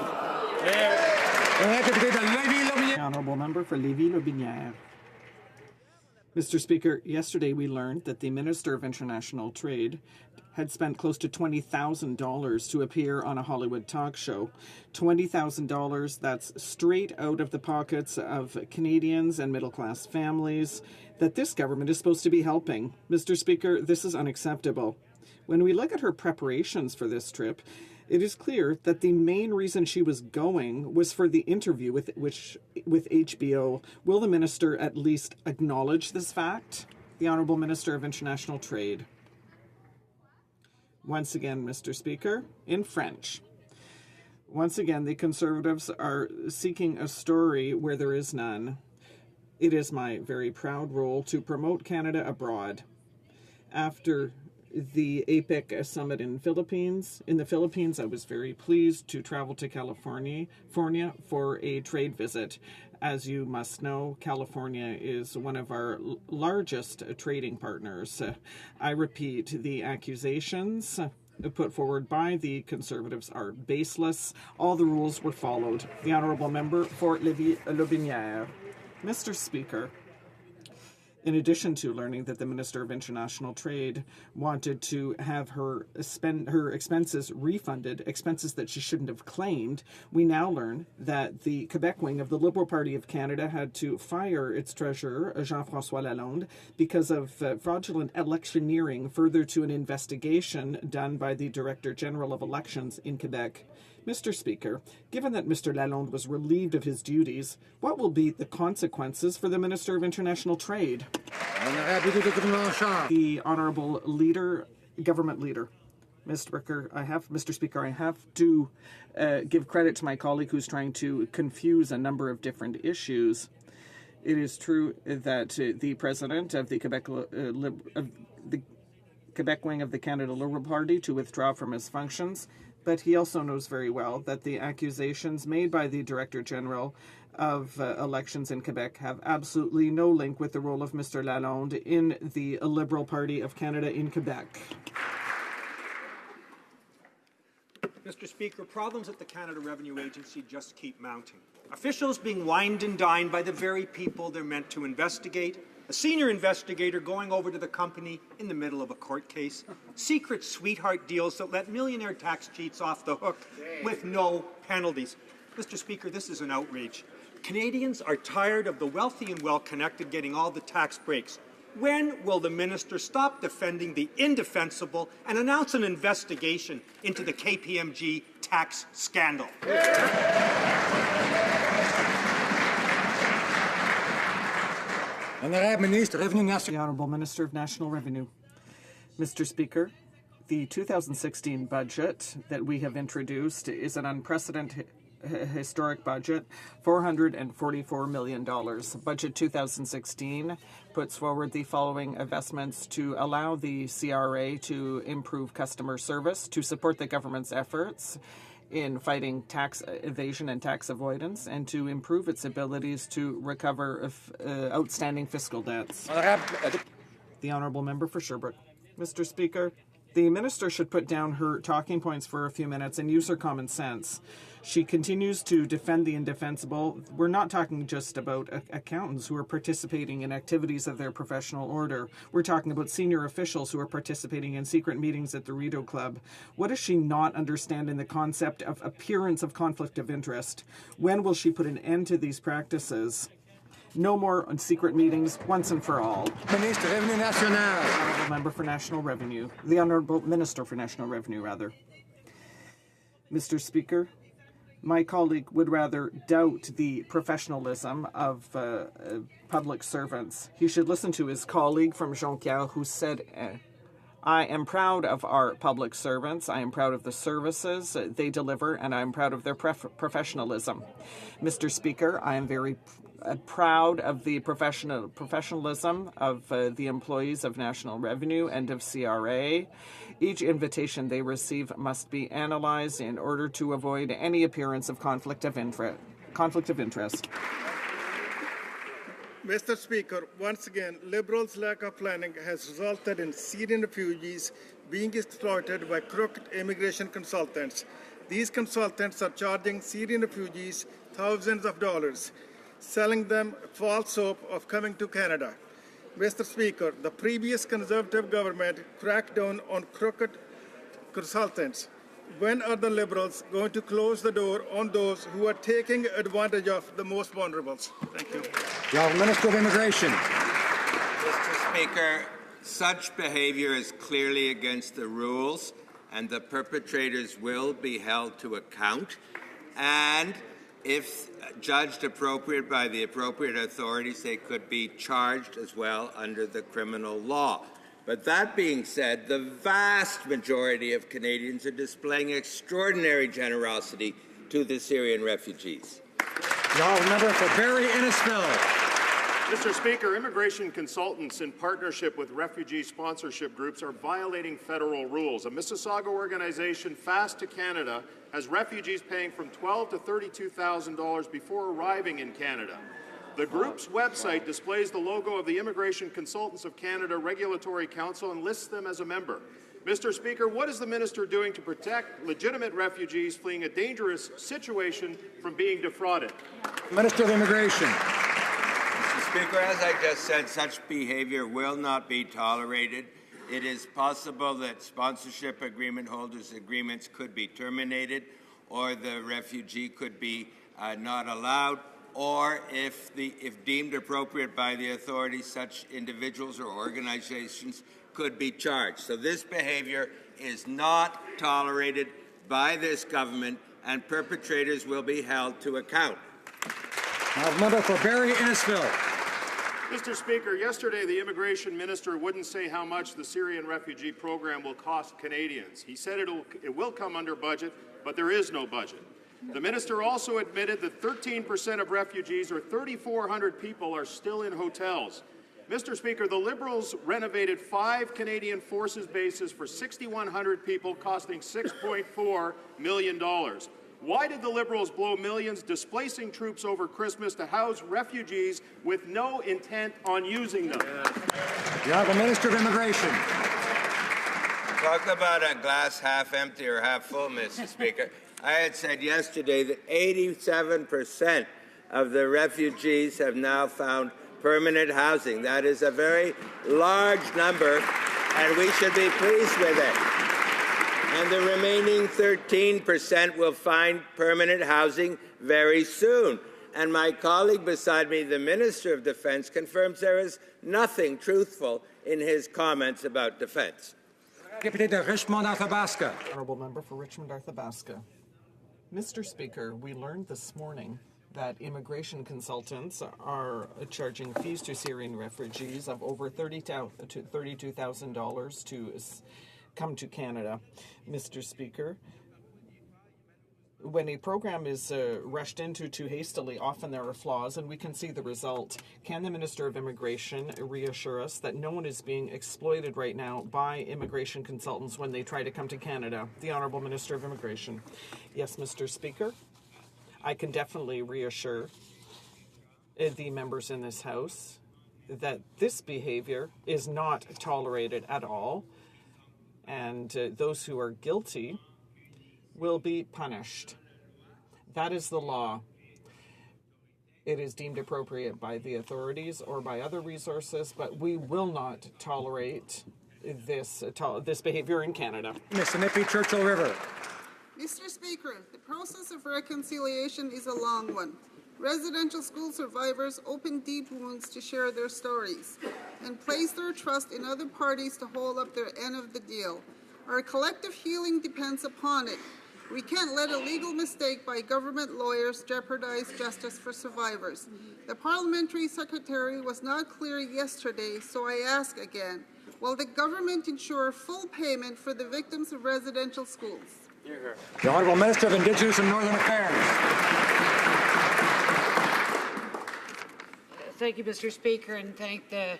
The Honourable Member for Lévis-Lobinière. Mr. Speaker, yesterday we learned that the Minister of International Trade had spent close to $20,000 to appear on a Hollywood talk show. $20,000, that's straight out of the pockets of Canadians and middle-class families that this government is supposed to be helping. Mr. Speaker, this is unacceptable. When we look at her preparations for this trip, It is clear that the main reason she was going was for the interview with HBO. Will the minister at least acknowledge this fact? The Honourable Minister of International Trade. Once again, Mr. Speaker, in French. Once again, the Conservatives are seeking a story where there is none. It is my very proud role to promote Canada abroad. After the APEC summit in the Philippines, I was very pleased to travel to California for a trade visit. As you must know, California is one of our largest trading partners. I repeat, the accusations put forward by the Conservatives are baseless. All the rules were followed. The Honourable Member for Lobinière. Mr. Speaker, in addition to learning that the Minister of International Trade wanted to have her expenses refunded, expenses that she shouldn't have claimed, we now learn that the Quebec wing of the Liberal Party of Canada had to fire its treasurer, Jean-François Lalonde, because of fraudulent electioneering, further to an investigation done by the Director General of Elections in Quebec. Mr. Speaker, given that Mr. Lalonde was relieved of his duties, what will be the consequences for the Minister of International Trade? The Honourable Government Leader. Mr. Speaker, I have to give credit to my colleague who's trying to confuse a number of different issues. It is true that the President of the Quebec wing of the Canada Liberal Party to withdraw from his functions, but he also knows very well that the accusations made by the Director General of Elections in Quebec have absolutely no link with the role of Mr. Lalonde in the Liberal Party of Canada in Quebec. Mr. Speaker, problems at the Canada Revenue Agency just keep mounting. Officials being wined and dined by the very people they're meant to investigate, a senior investigator going over to the company in the middle of a court case, secret sweetheart deals that let millionaire tax cheats off the hook with no penalties. Mr. Speaker, this is an outrage. Canadians are tired of the wealthy and well-connected getting all the tax breaks. When will the minister stop defending the indefensible and announce an investigation into the KPMG tax scandal? The Honourable Minister of National Revenue. Mr. Speaker, the 2016 budget that we have introduced is an unprecedented historic budget, $444 million. Budget 2016 puts forward the following investments to allow the CRA to improve customer service, to support the government's efforts in fighting tax evasion and tax avoidance, and to improve its abilities to recover outstanding fiscal debts. The Honourable Member for Sherbrooke. Mr. Speaker, the Minister should put down her talking points for a few minutes and use her common sense. She continues to defend the indefensible. We're not talking just about accountants who are participating in activities of their professional order. We're talking about senior officials who are participating in secret meetings at the Rideau Club. What does she not understand in the concept of appearance of conflict of interest? When will she put an end to these practices? No more on secret meetings, once and for all. Ministre, Revenu National. Honourable Member for National Revenue. The Honourable Minister for National Revenue, rather. Mr. Speaker, my colleague would rather doubt the professionalism of public servants. He should listen to his colleague from Jonquière who said, I am proud of our public servants. I am proud of the services they deliver, and I am proud of their professionalism. Mr. Speaker, I am very proud of the professionalism of the employees of National Revenue and of CRA. Each invitation they receive must be analyzed in order to avoid any appearance of conflict of interest. Mr. Speaker, once again, Liberals' lack of planning has resulted in Syrian refugees being exploited by crooked immigration consultants. These consultants are charging Syrian refugees thousands of dollars, selling them false hope of coming to Canada. Mr. Speaker, the previous Conservative government cracked down on crooked consultants. When are the Liberals going to close the door on those who are taking advantage of the most vulnerable? Thank you. The Minister of Immigration. Mr. Speaker, such behaviour is clearly against the rules and the perpetrators will be held to account, and if judged appropriate by the appropriate authorities, they could be charged as well under the criminal law. But that being said, the vast majority of Canadians are displaying extraordinary generosity to the Syrian refugees. The honourable member for Barrie Innisfil. Mr. Speaker, immigration consultants in partnership with refugee sponsorship groups are violating federal rules. A Mississauga organization, Fast to Canada, has refugees paying from $12,000 to $32,000 before arriving in Canada. The group's website displays the logo of the Immigration Consultants of Canada Regulatory Council and lists them as a member. Mr. Speaker, what is the minister doing to protect legitimate refugees fleeing a dangerous situation from being defrauded? Minister of Immigration. Speaker, as I just said, such behavior will not be tolerated. It is possible that sponsorship agreement holders' agreements could be terminated, or the refugee could be not allowed, or if deemed appropriate by the authorities, such individuals or organizations could be charged. So this behavior is not tolerated by this government, and perpetrators will be held to account. Member for Barrie Innisfil. Mr. Speaker, yesterday the immigration minister wouldn't say how much the Syrian refugee program will cost Canadians. He said it will come under budget, but there is no budget. The minister also admitted that 13% of refugees, or 3,400 people, are still in hotels. Mr. Speaker, the Liberals renovated 5 Canadian Forces bases for 6,100 people, costing $6.4 million. Why did the Liberals blow millions displacing troops over Christmas to house refugees with no intent on using them? The Honourable Minister of Immigration. Talk about a glass half empty or half full, Mr. Speaker. I had said yesterday that 87% of the refugees have now found permanent housing. That is a very large number, and we should be pleased with it. And the remaining 13% will find permanent housing very soon. And my colleague beside me, the Minister of Defence, confirms there is nothing truthful in his comments about defence. Deputy de Richmond-Arthabaska. Honourable Member for Richmond-Arthabaska. Mr. Speaker, we learned this morning that immigration consultants are charging fees to Syrian refugees of over $32,000 to come to Canada. Mr. Speaker, when a program is rushed into too hastily, often there are flaws, and we can see the result. Can the Minister of Immigration reassure us that no one is being exploited right now by immigration consultants when they try to come to Canada? The Honourable Minister of Immigration. Yes, Mr. Speaker, I can definitely reassure the members in this House that this behavior is not tolerated at all, and those who are guilty will be punished. That is the law. It is deemed appropriate by the authorities or by other resources, but we will not tolerate this behavior in Canada. Ms. Nippy, Churchill River. Mr. Speaker, the process of reconciliation is a long one. Residential school survivors open deep wounds to share their stories and place their trust in other parties to hold up their end of the deal. Our collective healing depends upon it. We can't let a legal mistake by government lawyers jeopardize justice for survivors. The parliamentary secretary was not clear yesterday, so I ask again, will the government ensure full payment for the victims of residential schools? The Honourable Minister of Indigenous and Northern Affairs. Thank you, Mr. Speaker, and thank the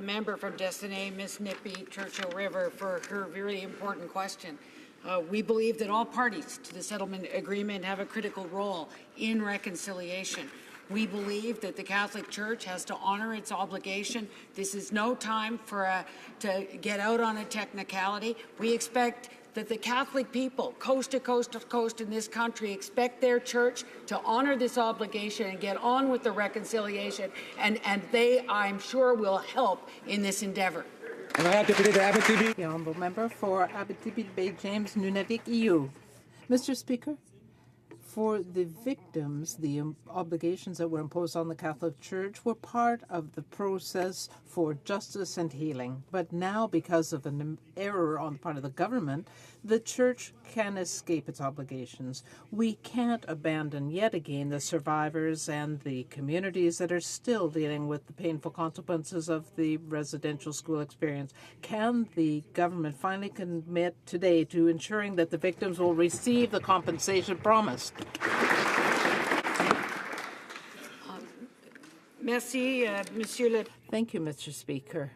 member from Destiny, Ms. Nippy, Churchill River, for her very important question. We believe that all parties to the settlement agreement have a critical role in reconciliation. We believe that the Catholic Church has to honor its obligation. This is no time to get out on a technicality. We expect that the Catholic people, coast to coast in this country, expect their church to honor this obligation and get on with the reconciliation, and they, I'm sure, will help in this endeavour. The Honourable Member for Abitibi Bay James Nunavik EU. Mr. Speaker, For the victims, the obligations that were imposed on the Catholic Church were part of the process for justice and healing. But now, because of an error on the part of the government, the Church can escape its obligations. We can't abandon yet again the survivors and the communities that are still dealing with the painful consequences of the residential school experience. Can the government finally commit today to ensuring that the victims will receive the compensation promised? Merci, Monsieur le... Thank you, Mr. Speaker.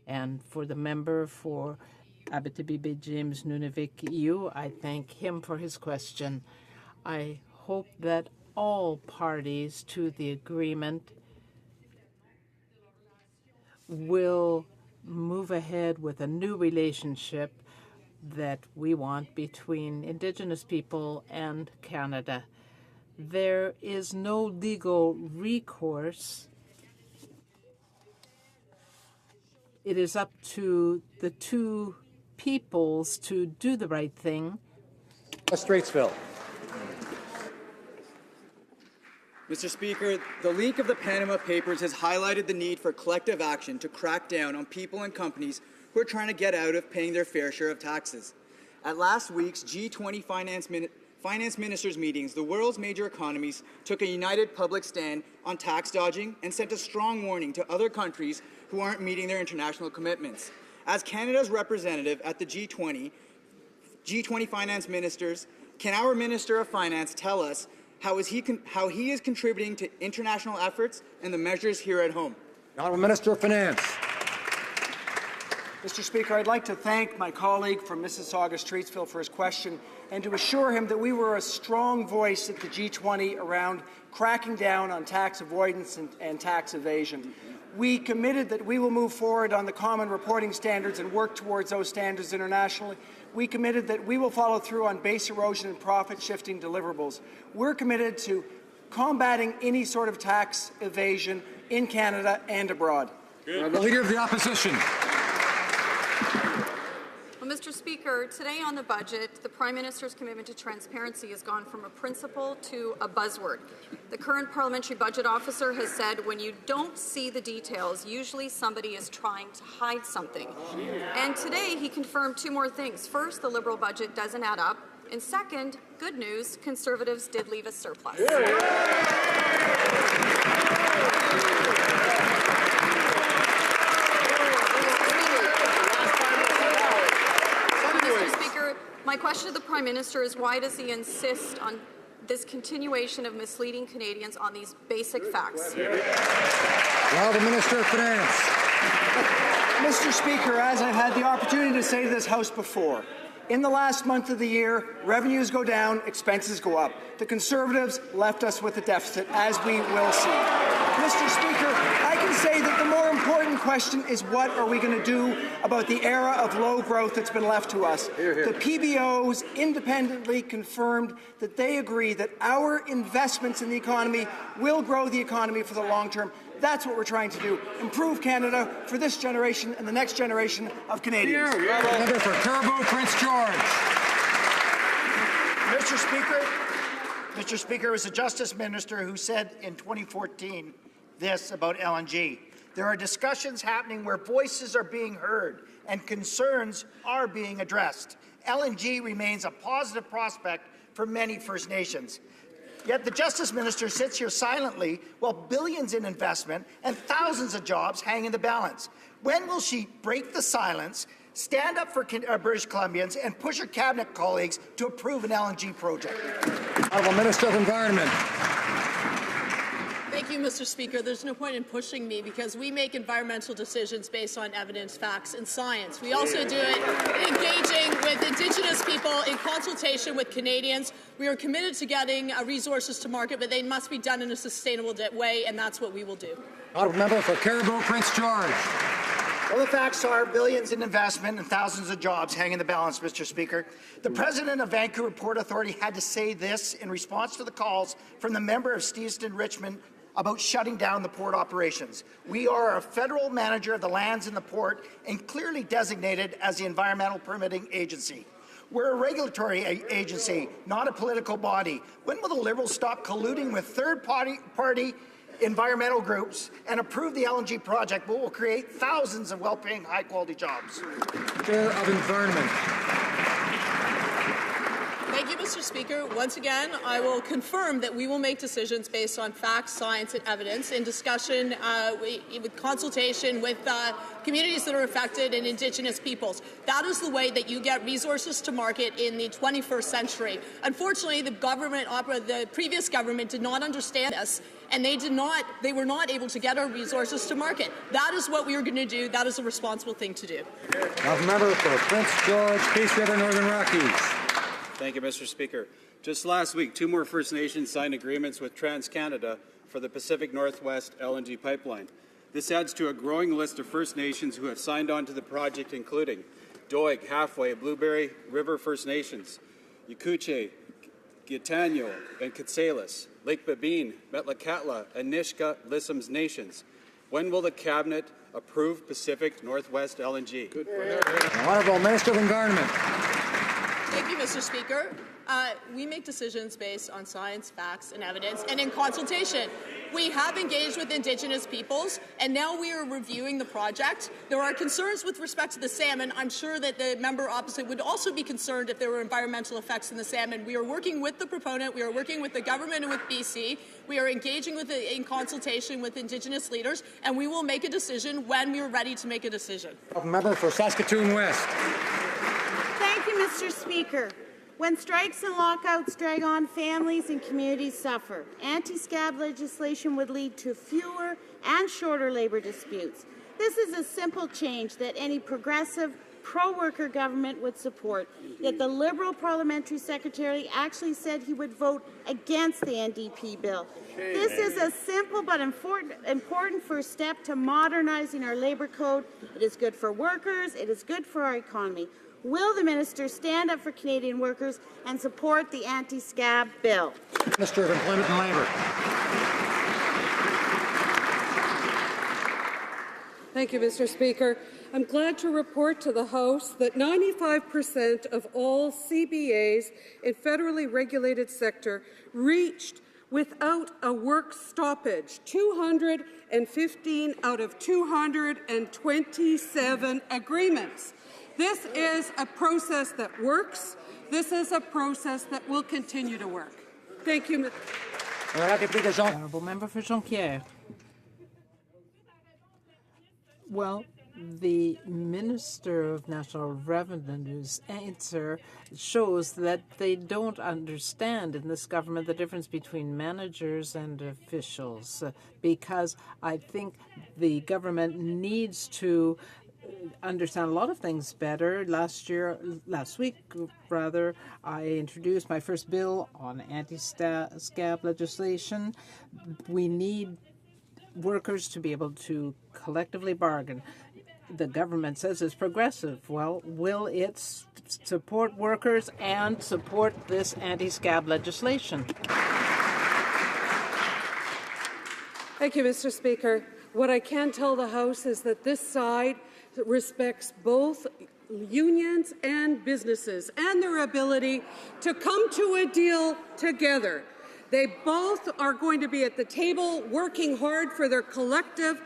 And for the member for Abitibi James Nunavik EU, I thank him for his question. I hope that all parties to the agreement will move ahead with a new relationship that we want between Indigenous people and Canada. There is no legal recourse. It is up to the two peoples to do the right thing. Straitsville. Mr. Speaker, the leak of the Panama Papers has highlighted the need for collective action to crack down on people and companies who are trying to get out of paying their fair share of taxes. At last week's G20 finance ministers' meetings, the world's major economies took a united public stand on tax dodging and sent a strong warning to other countries who aren't meeting their international commitments. As Canada's representative at the G20 finance ministers, can our Minister of Finance tell us how he is contributing to international efforts and the measures here at home? Honourable Minister of Finance. Mr. Speaker, I'd like to thank my colleague from Mississauga Straitsville for his question and to assure him that we were a strong voice at the G20 around cracking down on tax avoidance and tax evasion. We committed that we will move forward on the common reporting standards and work towards those standards internationally. We committed that we will follow through on base erosion and profit-shifting deliverables. We're committed to combating any sort of tax evasion in Canada and abroad. The Leader of the Opposition. Well, Mr. Speaker, today on the budget, the Prime Minister's commitment to transparency has gone from a principle to a buzzword. The current parliamentary budget officer has said when you don't see the details, usually somebody is trying to hide something. And today he confirmed two more things. First, the Liberal budget doesn't add up. And second, good news, Conservatives did leave a surplus. My question to the Prime Minister is why does he insist on this continuation of misleading Canadians on these basic facts? Now the Minister of Finance. Mr. Speaker, as I've had the opportunity to say to this House before, in the last month of the year, revenues go down, expenses go up. The Conservatives left us with a deficit, as we will see. Mr. Speaker, I can say that the more important question is what are we going to do about the era of low growth that's been left to us. The PBOs independently confirmed that they agree that our investments in the economy will grow the economy for the long term. That's what we're trying to do, improve Canada for this generation and the next generation of Canadians. Member for Caribou, Prince George. Mr. Speaker, it was the Justice Minister who said in 2014 this about LNG. There are discussions happening where voices are being heard and concerns are being addressed. LNG remains a positive prospect for many First Nations. Yet the Justice Minister sits here silently while billions in investment and thousands of jobs hang in the balance. When will she break the silence, stand up for British Columbians, and push her cabinet colleagues to approve an LNG project? Honourable Minister of Environment. Thank you, Mr. Speaker. There's no point in pushing me because we make environmental decisions based on evidence, facts, and science. We also do it engaging with Indigenous people in consultation with Canadians. We are committed to getting resources to market, but they must be done in a sustainable way, and that's what we will do. Honourable Member for Caribou, Prince George. Well, the facts are billions in investment and thousands of jobs hang in the balance, Mr. Speaker. The president of Vancouver Port Authority had to say this in response to the calls from the member of Steveston-Richmond about shutting down the port operations. We are a federal manager of the lands in the port and clearly designated as the environmental permitting agency. We're a regulatory agency, not a political body. When will the Liberals stop colluding with third-party environmental groups and approve the LNG project, which will create thousands of well-paying, high-quality jobs? Chair of Environment. Thank you, Mr. Speaker. Once again, I will confirm that we will make decisions based on facts, science, and evidence in discussion with consultation with communities that are affected and Indigenous peoples. That is the way that you get resources to market in the 21st century. Unfortunately, the previous government did not understand this, and they were not able to get our resources to market. That is what we are going to do. That is a responsible thing to do. Now, member for Prince George, Peace River, Northern Rockies. Thank you, Mr. Speaker. Just last week, 2 more First Nations signed agreements with TransCanada for the Pacific Northwest LNG pipeline. This adds to a growing list of First Nations who have signed on to the project, including Doig, Halfway, Blueberry River First Nations, Yikuche, Gitano, and Kitsalis, Lake Babine, Metlakatla, and Nisga'a Lissams Nations. When will the Cabinet approve Pacific Northwest LNG? Honourable Minister of Environment. Thank you, Mr. Speaker. We make decisions based on science, facts, and evidence, and in consultation. We have engaged with Indigenous peoples, and now we are reviewing the project. There are concerns with respect to the salmon. I'm sure that the member opposite would also be concerned if there were environmental effects in the salmon. We are working with the proponent. We are working with the government and with BC. We are engaging in consultation with Indigenous leaders, and we will make a decision when we are ready to make a decision. Member for Saskatoon West. Thank you, Mr. Speaker. When strikes and lockouts drag on, families and communities suffer. Anti-scab legislation would lead to fewer and shorter labour disputes. This is a simple change that any progressive, pro-worker government would support. Yet the Liberal parliamentary secretary actually said he would vote against the NDP bill. This is a simple but important first step to modernising our labour code. It is good for workers. It is good for our economy. Will the minister stand up for Canadian workers and support the anti-scab bill? Minister of Employment and Labour. Thank you, Mr. Speaker. I'm glad to report to the House that 95% of all CBAs in federally regulated sector reached without a work stoppage. 215 out of 227 agreements. This is a process that works. This is a process that will continue to work. Thank you. Honourable Member for Jonquière. Well, the Minister of National Revenue's answer shows that they don't understand in this government the difference between managers and officials, because I think the government needs to understand a lot of things better. Last week, I introduced my first bill on anti-scab legislation. We need workers to be able to collectively bargain. The government says it's progressive. Well, will it support workers and support this anti-scab legislation? Thank you, Mr. Speaker. What I can tell the House is that this side respects both unions and businesses and their ability to come to a deal together. They both are going to be at the table working hard for their collective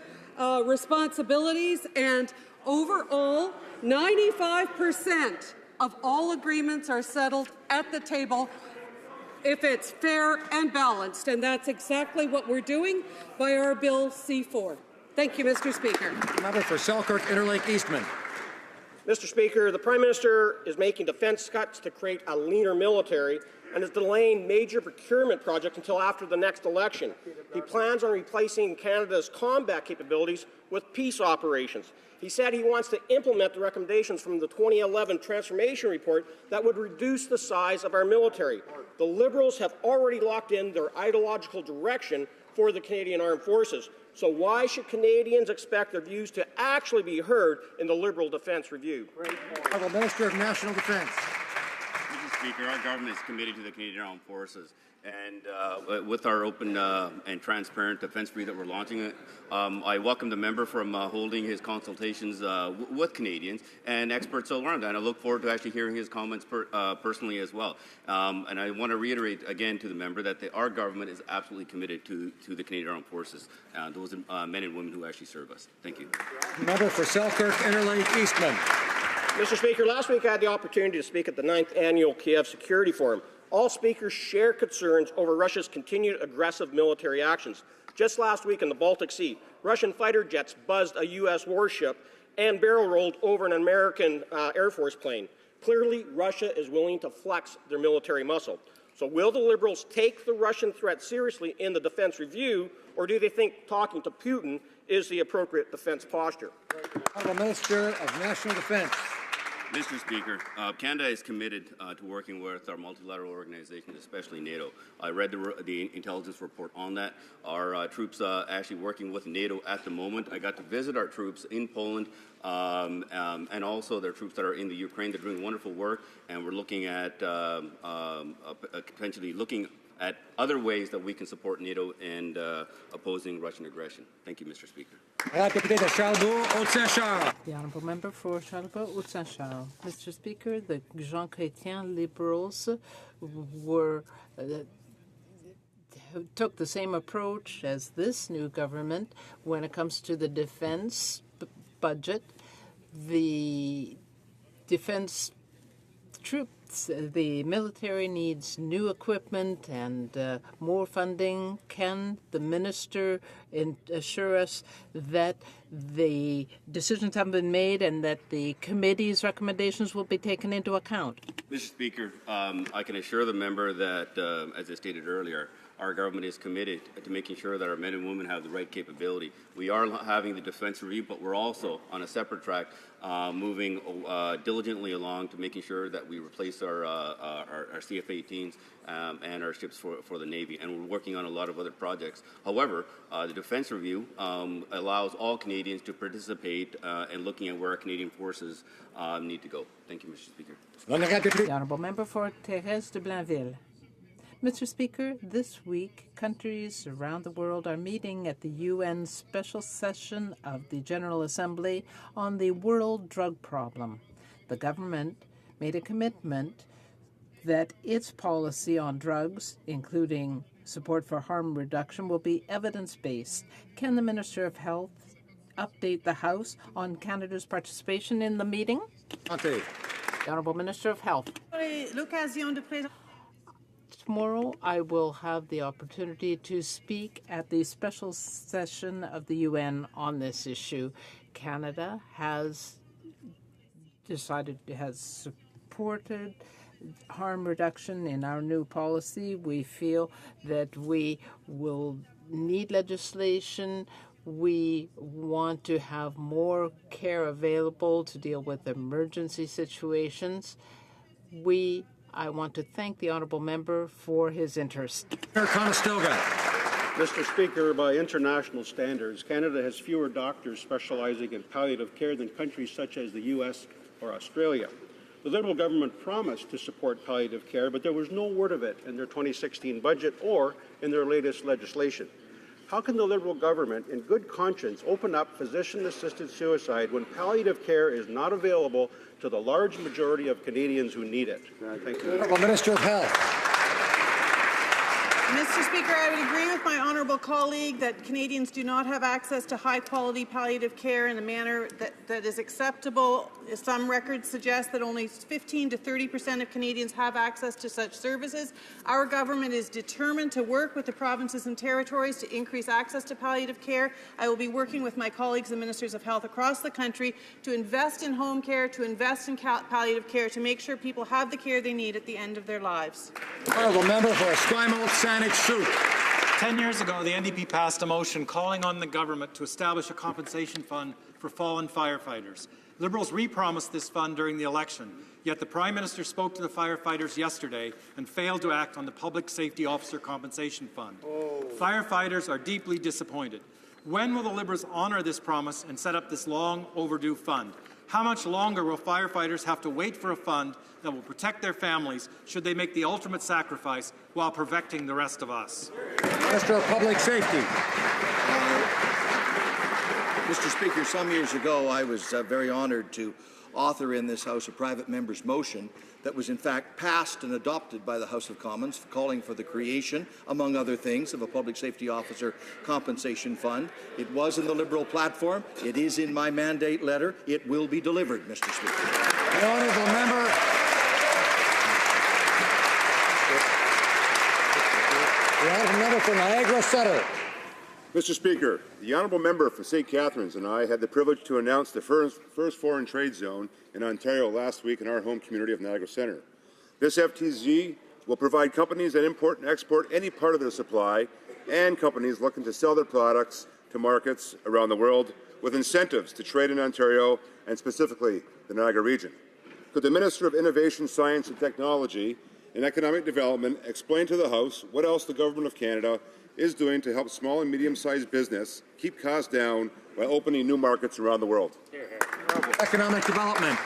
responsibilities, and overall, 95% of all agreements are settled at the table if it's fair and balanced, and that's exactly what we're doing by our Bill C4. Thank you, Mr. Speaker. Member for Selkirk, Interlake Eastman. Mr. Speaker, the Prime Minister is making defence cuts to create a leaner military and is delaying major procurement projects until after the next election. He plans on replacing Canada's combat capabilities with peace operations. He said he wants to implement the recommendations from the 2011 Transformation Report that would reduce the size of our military. The Liberals have already locked in their ideological direction for the Canadian Armed Forces. So why should Canadians expect their views to actually be heard in the Liberal Defence Review? Honourable Minister of National Defence. Mr. Speaker, our government is committed to the Canadian Armed Forces. And with our open and transparent defense brief that we're launching, I welcome the member from holding his consultations with Canadians and experts all around. And I look forward to actually hearing his comments personally as well. And I want to reiterate again to the member that our government is absolutely committed to the Canadian Armed Forces, those men and women who actually serve us. Thank you. Member for Selkirk, Interlake, Eastman. Mr. Speaker, last week I had the opportunity to speak at the 9th Annual Kiev Security Forum. All speakers share concerns over Russia's continued aggressive military actions. Just last week in the Baltic Sea, Russian fighter jets buzzed a U.S. warship and barrel-rolled over an American Air Force plane. Clearly, Russia is willing to flex their military muscle. So will the Liberals take the Russian threat seriously in the defense review, or do they think talking to Putin is the appropriate defense posture? The Minister of National Defense. Mr. Speaker, Canada is committed to working with our multilateral organizations, especially NATO. I read the intelligence report on that. Our troops actually working with NATO at the moment. I got to visit our troops in Poland and also their troops that are in the Ukraine. They're doing wonderful work, and we're looking at potentially looking at other ways that we can support NATO and opposing Russian aggression. Thank you, Mr. Speaker. The honourable member for Charlebourg-Haute-Saint-Charles. Mr. Speaker, the Jean Chrétien Liberals took the same approach as this new government when it comes to the defense budget. The defense troops, the military needs new equipment and more funding. Can the minister assure us that the decisions have been made and that the committee's recommendations will be taken into account? Mr. Speaker, I can assure the member that, as I stated earlier, our government is committed to making sure that our men and women have the right capability. We are having the defense review, but we're also on a separate track moving diligently along to making sure that we replace our CF-18s and our ships for the Navy. And we're working on a lot of other projects. However, the defense review allows all Canadians to participate in looking at where our Canadian forces need to go. Thank you, Mr. Speaker. The honourable member for Thérèse de Blainville. Mr. Speaker, this week, countries around the world are meeting at the UN special session of the General Assembly on the world drug problem. The government made a commitment that its policy on drugs, including support for harm reduction, will be evidence-based. Can the Minister of Health update the House on Canada's participation in the meeting? The Honourable Minister of Health. Tomorrow, I will have the opportunity to speak at the special session of the UN on this issue. Canada has supported harm reduction in our new policy. We feel that we will need legislation. We want to have more care available to deal with emergency situations. I want to thank the honourable member for his interest. Mr. Speaker, by international standards, Canada has fewer doctors specializing in palliative care than countries such as the U.S. or Australia. The Liberal government promised to support palliative care, but there was no word of it in their 2016 budget or in their latest legislation. How can the Liberal government, in good conscience, open up physician-assisted suicide when palliative care is not available to the large majority of Canadians who need it? Thank you. Minister of Health. Mr. Speaker, I would agree with my honourable colleague that Canadians do not have access to high-quality palliative care in a manner that is acceptable. Some records suggest that only 15% to 30% of Canadians have access to such services. Our government is determined to work with the provinces and territories to increase access to palliative care. I will be working with my colleagues, the Ministers of Health across the country, to invest in home care, to invest in palliative care, to make sure people have the care they need at the end of their lives. Honourable member for Esquimalt-Saanich-Sooke. 10 years ago, the NDP passed a motion calling on the government to establish a compensation fund for fallen firefighters. Liberals re-promised this fund during the election, yet the Prime Minister spoke to the firefighters yesterday and failed to act on the Public Safety Officer Compensation Fund. Firefighters are deeply disappointed. When will the Liberals honour this promise and set up this long overdue fund? How much longer will firefighters have to wait for a fund that will protect their families should they make the ultimate sacrifice while protecting the rest of us? Minister of Public Safety. Mr. Speaker, some years ago I was very honored to author in this House a private member's motion that was in fact passed and adopted by the House of Commons, calling for the creation, among other things, of a Public Safety Officer Compensation Fund. It was in the Liberal platform. It is in my mandate letter. It will be delivered, Mr. Speaker. The honourable member. The honourable member for Niagara Centre. Mr. Speaker, the honourable member for St. Catharines and I had the privilege to announce the first foreign trade zone in Ontario last week in our home community of Niagara Centre. This FTZ will provide companies that import and export any part of their supply and companies looking to sell their products to markets around the world with incentives to trade in Ontario and specifically the Niagara region. Could the Minister of Innovation, Science and Technology and Economic Development explain to the House what else the Government of Canada is doing to help small and medium-sized business keep costs down while opening new markets around the world? Economic Development.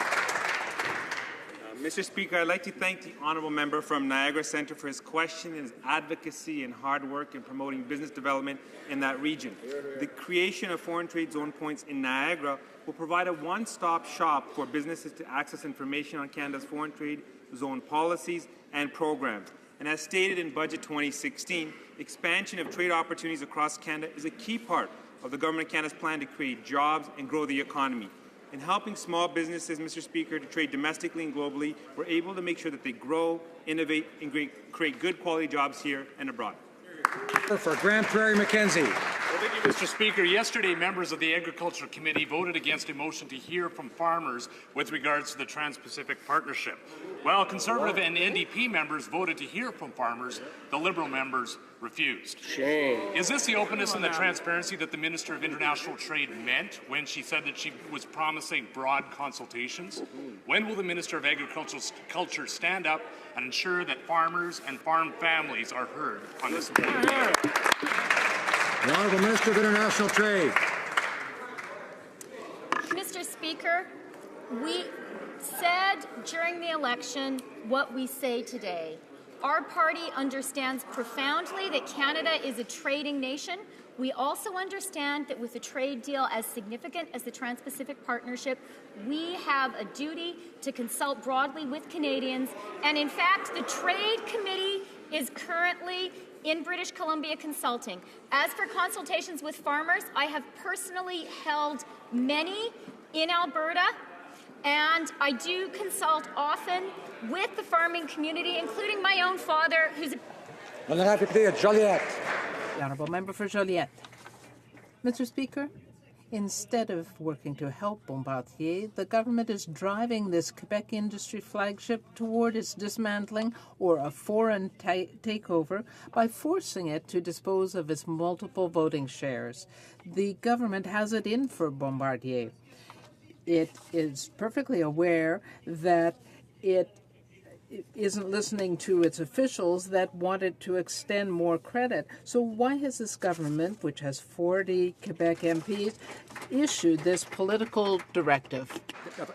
Mr. Speaker, I'd like to thank the honourable member from Niagara Centre for his question and his advocacy and hard work in promoting business development in that region. The creation of foreign trade zone points in Niagara will provide a one-stop shop for businesses to access information on Canada's foreign trade zone policies and programs. And as stated in Budget 2016, expansion of trade opportunities across Canada is a key part of the Government of Canada's plan to create jobs and grow the economy. In helping small businesses, Mr. Speaker, to trade domestically and globally, we're able to make sure that they grow, innovate, and create good quality jobs here and abroad. For Grant Prairie Mackenzie. Well, thank you, Mr. Speaker. Yesterday, members of the Agriculture Committee voted against a motion to hear from farmers with regards to the Trans-Pacific Partnership. While Conservative and NDP members voted to hear from farmers, the Liberal members refused. Shame. Is this the openness and the transparency that the Minister of International Trade meant when she said that she was promising broad consultations? When will the Minister of Agriculture stand up and ensure that farmers and farm families are heard on this important issue? The Honourable Minister of International Trade. Mr. Speaker, we said during the election what we say today. Our party understands profoundly that Canada is a trading nation. We also understand that with a trade deal as significant as the Trans-Pacific Partnership, we have a duty to consult broadly with Canadians. And in fact, the Trade Committee is currently in British Columbia consulting. As for consultations with farmers, I have personally held many in Alberta, and I do consult often with the farming community, including my own father, who's Joliette. The honourable member for Joliette. Mr. Speaker, instead of working to help Bombardier, the government is driving this Quebec industry flagship toward its dismantling or a foreign takeover by forcing it to dispose of its multiple voting shares. The government has it in for Bombardier. It is perfectly aware that it isn't listening to its officials that wanted to extend more credit. So why has this government, which has 40 Quebec MPs, issued this political directive?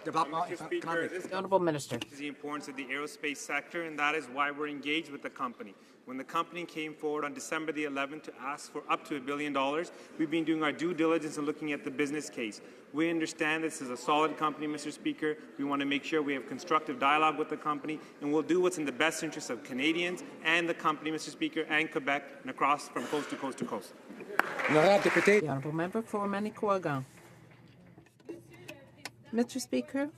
The Honourable Minister. Is the importance of the aerospace sector, and that is why we're engaged with the company. When the company came forward on December the 11th to ask for up to $1 billion, we've been doing our due diligence and looking at the business case. We understand this is a solid company, Mr. Speaker. We want to make sure we have constructive dialogue with the company, and we'll do what's in the best interest of Canadians and the company, Mr. Speaker, and Quebec, and across from coast to coast to coast. The honourable member for Manicouagan. Mr. Speaker,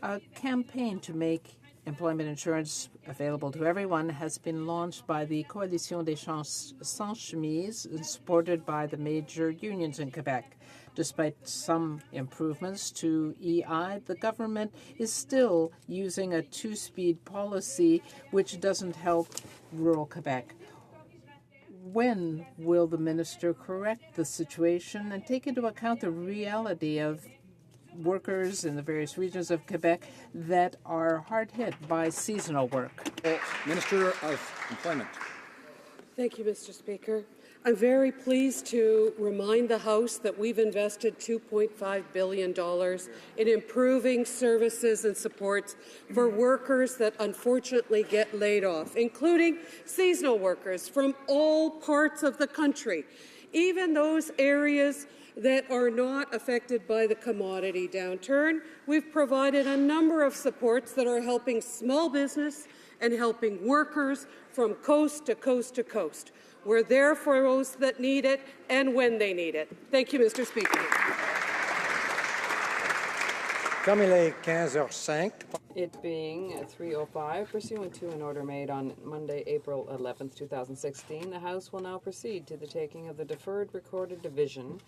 a campaign to make employment insurance available to everyone has been launched by the Coalition des Sans Chemise, supported by the major unions in Quebec. Despite some improvements to EI, the government is still using a two-speed policy which doesn't help rural Quebec. When will the minister correct the situation and take into account the reality of workers in the various regions of Quebec that are hard hit by seasonal work? Minister of Employment. Thank you, Mr. Speaker. I'm very pleased to remind the House that we've invested $2.5 billion in improving services and supports for workers that unfortunately get laid off, including seasonal workers from all parts of the country, even those areas that are not affected by the commodity downturn. We've provided a number of supports that are helping small business and helping workers from coast to coast to coast. We're there for those that need it and when they need it. Thank you, Mr. Speaker. Comme il est 15h05. It being 3:05, pursuant to an order made on Monday, April 11, 2016, the House will now proceed to the taking of the deferred recorded division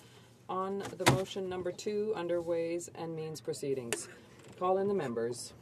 on the motion number 2 under Ways and Means Proceedings. Call in the members.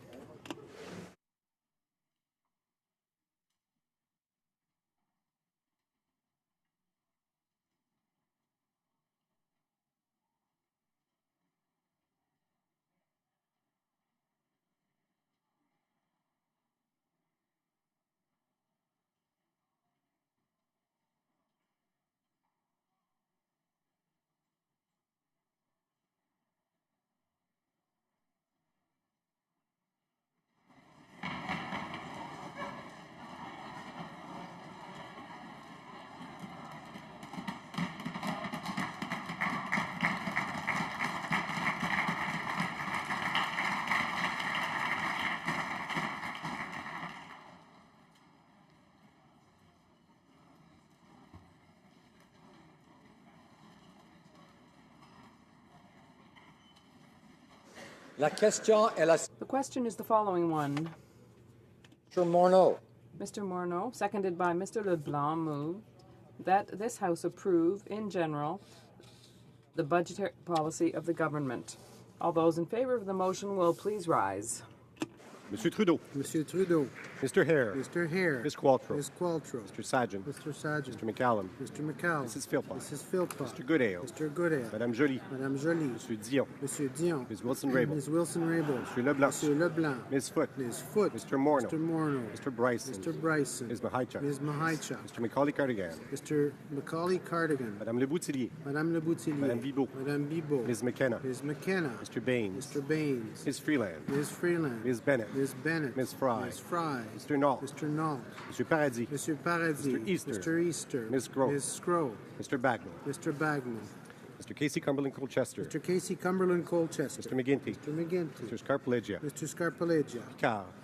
La question est la... The question is the following one. Mr. Morneau. Mr. Morneau, seconded by Mr. Leblanc, moved that this House approve, in general, the budgetary policy of the government. All those in favor of the motion will please rise. Monsieur Trudeau. Monsieur Trudeau. Mr. Hare. Mr. Hare. Ms. Qualtrough. Ms. Qualtrough. Mr. Sajjan. Mr. Sajjan. Mr. McCallum. Mr. McCallum. Mrs. Philpott. Mrs. Philpott. Mr. Goodale. Mr. Goodale. Madame Joly. Madame Joly. Monsieur Dion. Monsieur Dion. Ms. Wilson-Raybould. Ms. Wilson-Raybould. Monsieur Leblanc. Monsieur Leblanc. Ms. Foote. Ms. Foote. Mr. Morneau. Mr. Morneau. Mr. Bryson. Mr. Bryson. Ms. Mahaichuk. Ms. Mahaichuk. Mr. Macaulay-Cardigan. Mr. Macaulay-Cardigan. Madame Leboutillier. Madame Leboutillier. Madame Bibeau. Madame Bibeau. Ms. McKenna. Ms. McKenna. Mr. Baines. Mr. Baines. Ms. Freeland. Ms. Freeland. Ms. Bennett. Ms. Bennett. Ms. Fry. Ms. Fry. Mr. Nault. Mr. Nault. Monsieur Paradis. Monsieur Paradis. Mr. Easter. Mr. Easter. Ms. Groh. Ms. Groh. Mr. Bagman. Mr. Bagman. Mr. Casey Cumberland Colchester. Mr. Casey Cumberland Colchester. Mr. McGinty. Mr. McGinty. Mr. Scarpaleggia. Mr. Scarpaleggia. Picard.